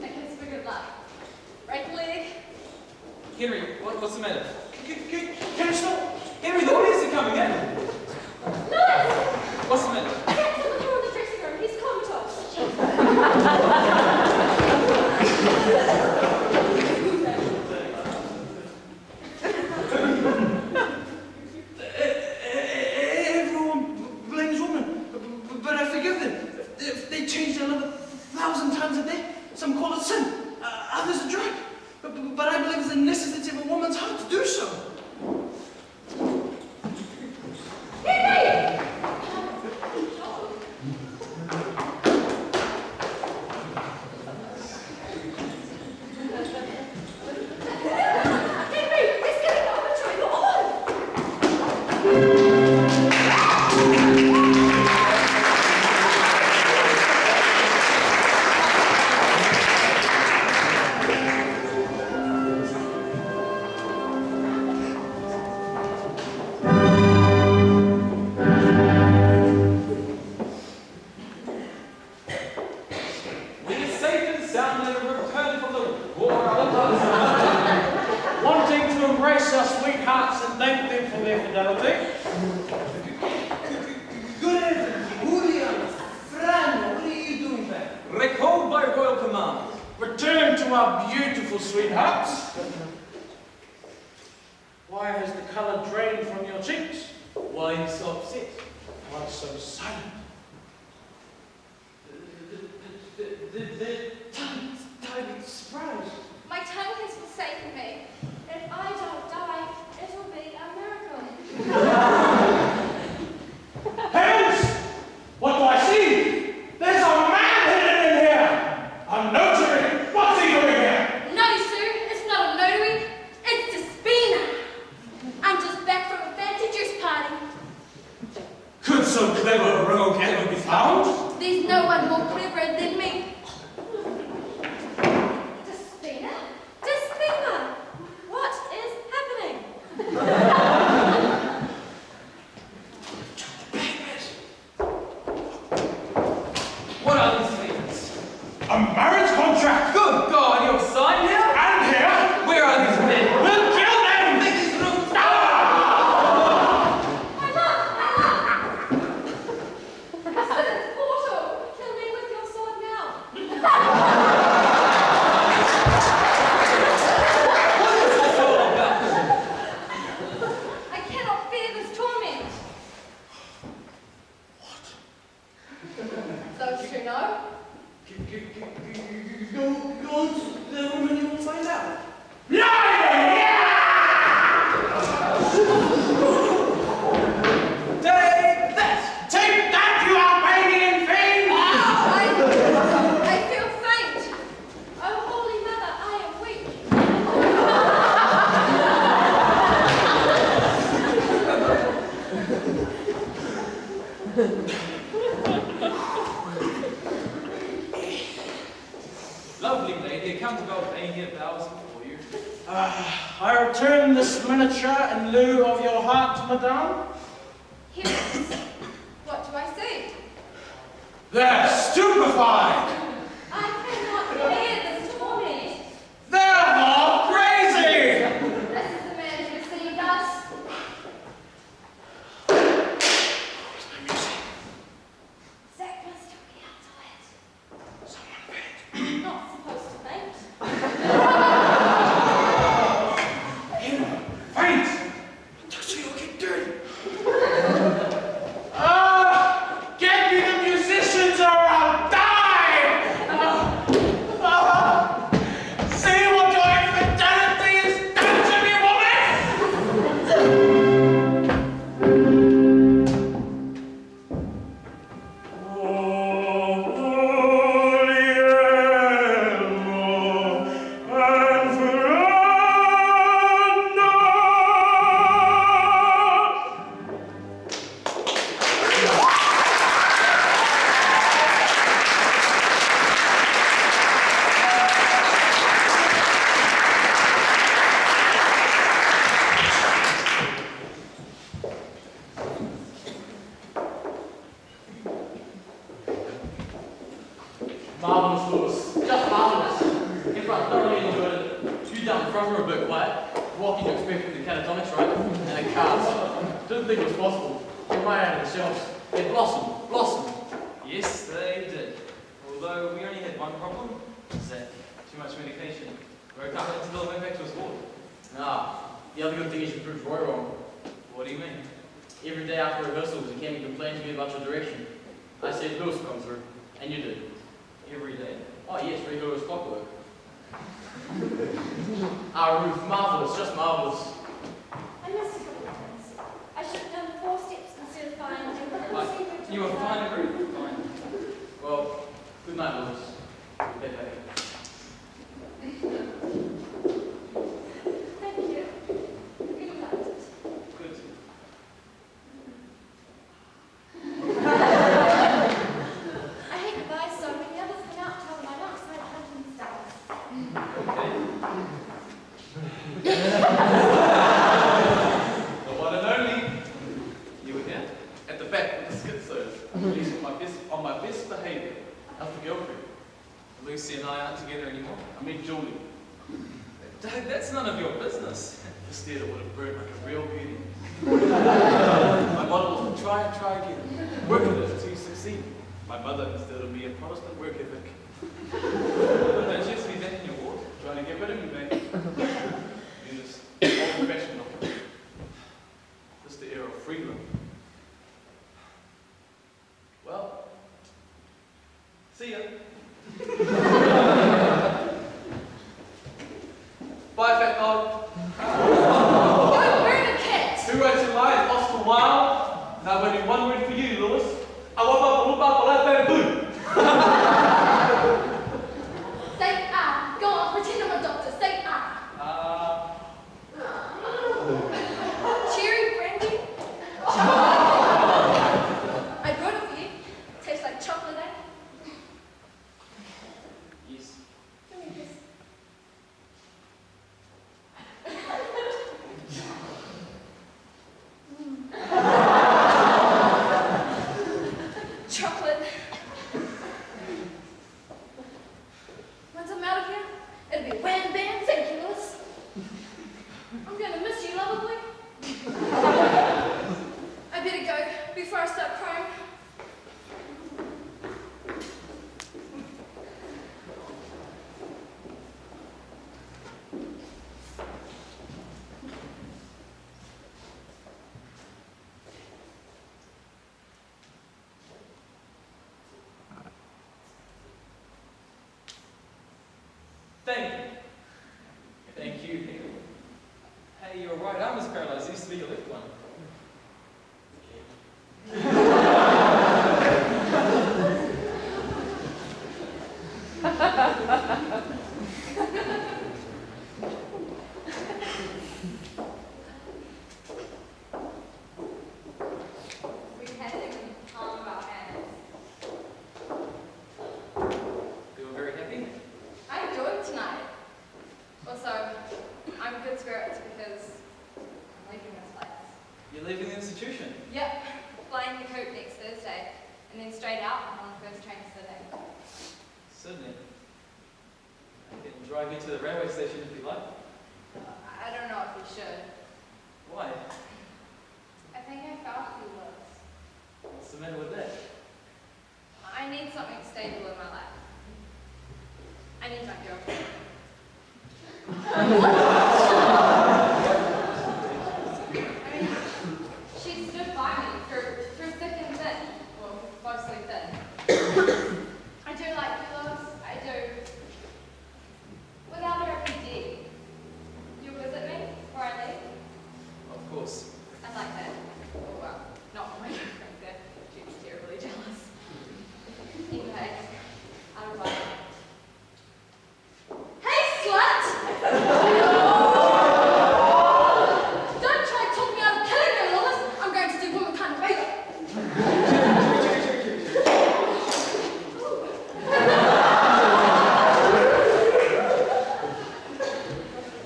A kiss for good luck. Right leg. Henry, what's the matter? Can I stop? Henry, the audience are coming in. No! What's the matter? I can't sit with him in the dressing room. He's comatose. Everyone blames women, but I forgive them. If they change their love 1,000 times a day, some call it sin, others a drug. But I believe it's a necessity of a woman's heart to do so. Henry! Henry, it's getting overjoyed. You're on! It is safe and sound that a return from the war of the Wanting to embrace our sweethearts and thank them for their fidelity. Good evening, Julian, Fran, what are you doing there? recalled by royal command. Return to our beautiful sweethearts. Why has the colour drained from your cheeks? Why are you so upset? Why so silent? The tiny surprise. My tongue has forsaken me. If I don't die, it'll be a miracle. Heavens! What do I see? Go to the room and you will find out. Take that! Take that, you Albanian fiend! I feel faint. Oh, Holy Mother, I am weak. Lovely lady, I come to go paying here vows before you. I return this miniature in lieu of your heart, madame. Here it is. What do I say? They're stupefied! I cannot bear this torment. They're all crazy! This is the man who deceived us. Zach must took me out to it. Someone faint. Not supposed to faint. Faint! So you'll get dirty. Get me the musicians or I'll die! See what your infidelity has done to me, Marvelous, Lewis. Just marvelous. If I thoroughly enjoyed it. You down front were a bit quiet. Walking to expect from the catatonics, right? And the cards. Didn't think it was possible. Get right out of the shelves. They blossomed. Blossomed. Yes, they did. Although we only had one problem. Zach. Too much medication. Broke up until it went back to his ward. Ah, the other good thing is you proved Roy wrong. What do you mean? Every day after rehearsals, you came and complained to me about your direction. I said Lewis would come through. And you did. Every day. Oh yes, regular as clockwork. Our Ruth, marvelous, just marvelous. I must have got things. I should have done 4 steps instead of 5. You were fine and rude. Fine. Well, good night, Lewis. Good day, baby. Thank you. I really liked it. Good. I hate goodbyes so many others come out to have my lunch like hunting stars. The one and only. You were here? At the back with the schizos. At least on my best behavior. How's the girlfriend? Lucy and I aren't together anymore. I mean Julie. Dad, that's none of your business. This theatre would have burned like a real beauty. My motto was to try and try again. Work at it until you succeed. My mother instilled in me a Protestant work ethic. Don't you just be back in your ward? Trying to get rid of me, mate. In this old-fashioned novel. This is the era of freedom. Well, see ya. Bye, fat dog. Don't burn a kit. Who wrote your lines? Oscar Wilde? Now, only one word for you, Lewis. I want that bamboo. Say ah. Go on, pretend I'm a doctor. Say ah. Cherry brandy. I brought it for you. Tastes like chocolate, eh? Thank you. Thank you. Hey, you're right. I was paralyzed. It used to be your left one. We had him in the palm of our hands. You were very happy? I enjoyed tonight. Also, I'm in good spirits because I'm leaving this place. You're leaving the institution. Yep, flying the coop next Thursday, and then straight out on the first train to Sydney. Sydney. I can drive you to the railway station if you like. I don't know if we should. Why? I think I found a few words. What's the matter with that? I need something stable in my life. I need my girlfriend. I mean, she stood by me through thick and thin, well, mostly thin. I do like pillows, I do. Without her, I'd be dead. You'll visit me before I leave? Of course. I'd like that. Oh, well, not my girlfriend there. She's terribly jealous. Anyway, I was like, hey, slut! Don't try to talk me out of killing you, Lois. I'm going to do womankind a favor.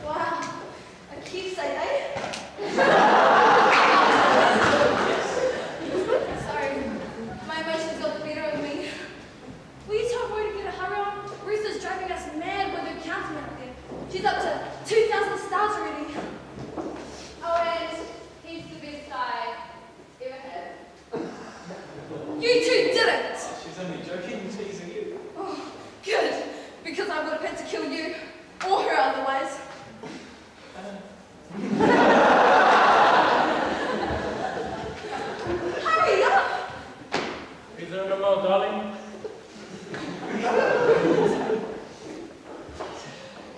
Wow, a keepsake, eh? Sorry, my emotions got the better of me. Will you tell Roy to get a hurry on? Risa's driving us mad with her counting out there. She's up to 2,000 stars already. Oh, and he's the best I ever had. You two didn't! Oh, she's only joking, teasing you. Oh, good, because I would have had to kill you or her otherwise. Hurry up! Is there no more, darling?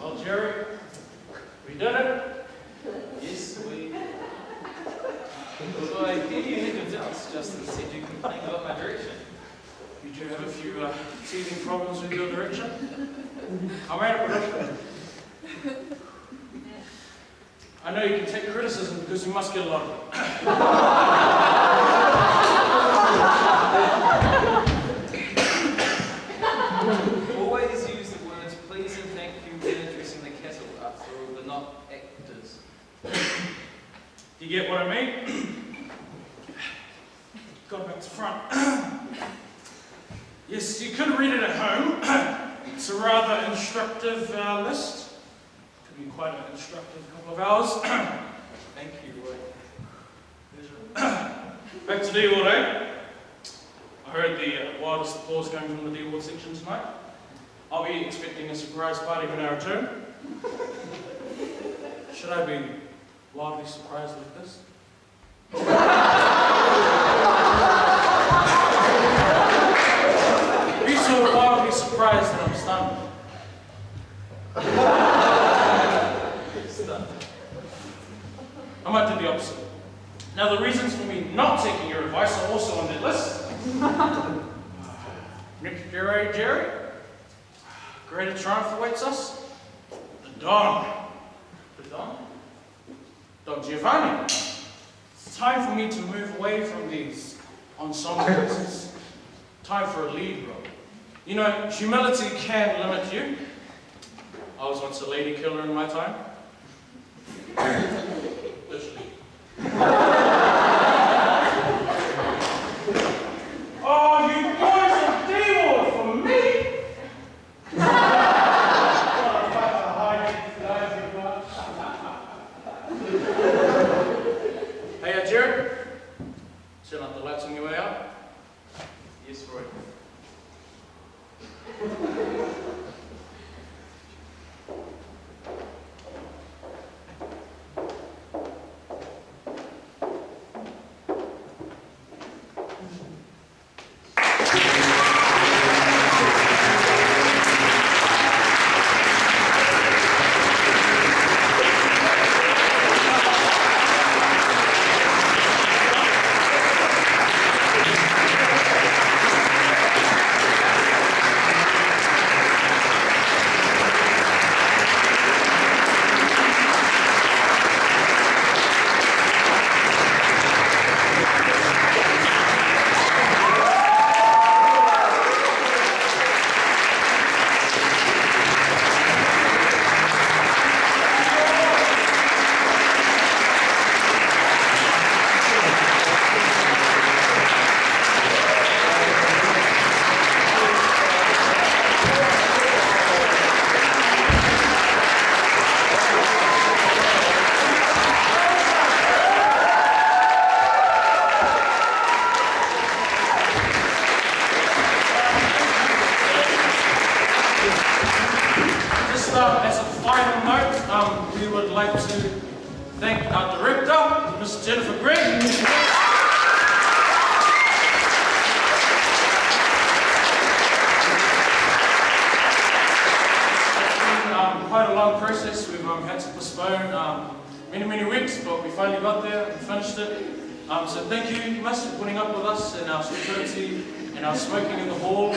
Well, Jerry, we did it. Yes, we... So I hear you had your doubts. Justin said you complained about my direction. You do have a few teething problems with your direction. I made a prediction. I know you can take criticism because you must get a lot of it. Always use the words please and thank you when addressing the cattle, after all, they're not actors. Do you get what I mean? Got back to front. Yes, you could read it at home. It's a rather instructive list. Could be quite an instructive couple of hours. Thank you, Roy. Back to D Ward, eh? I heard the wildest applause coming from the D Ward section tonight. I'll be expecting a surprise party when I return. Should I be wildly surprised like this? Be so wildly surprised that I'm stunned. I might do the opposite. Now, the reasons for me not taking your advice are also on that list. Next Jerry, greater triumph awaits us. The Don. The Don? Don Giovanni. It's time for me to move away from these ensemble pieces. Time for a lead role. You know, humility can limit you. I was once a lady killer in my time. Literally. Oh, you boys are D-Ward for me! Hey, Jared. Turn up the lights on your way out. Yes, Roy. as a final note, we would like to thank our director, Miss Jennifer Gregg. Quite a long process. We've had to postpone many weeks, but we finally got there and finished it. So thank you, Miss, for putting up with us and our stupidity and our smoking in the hall.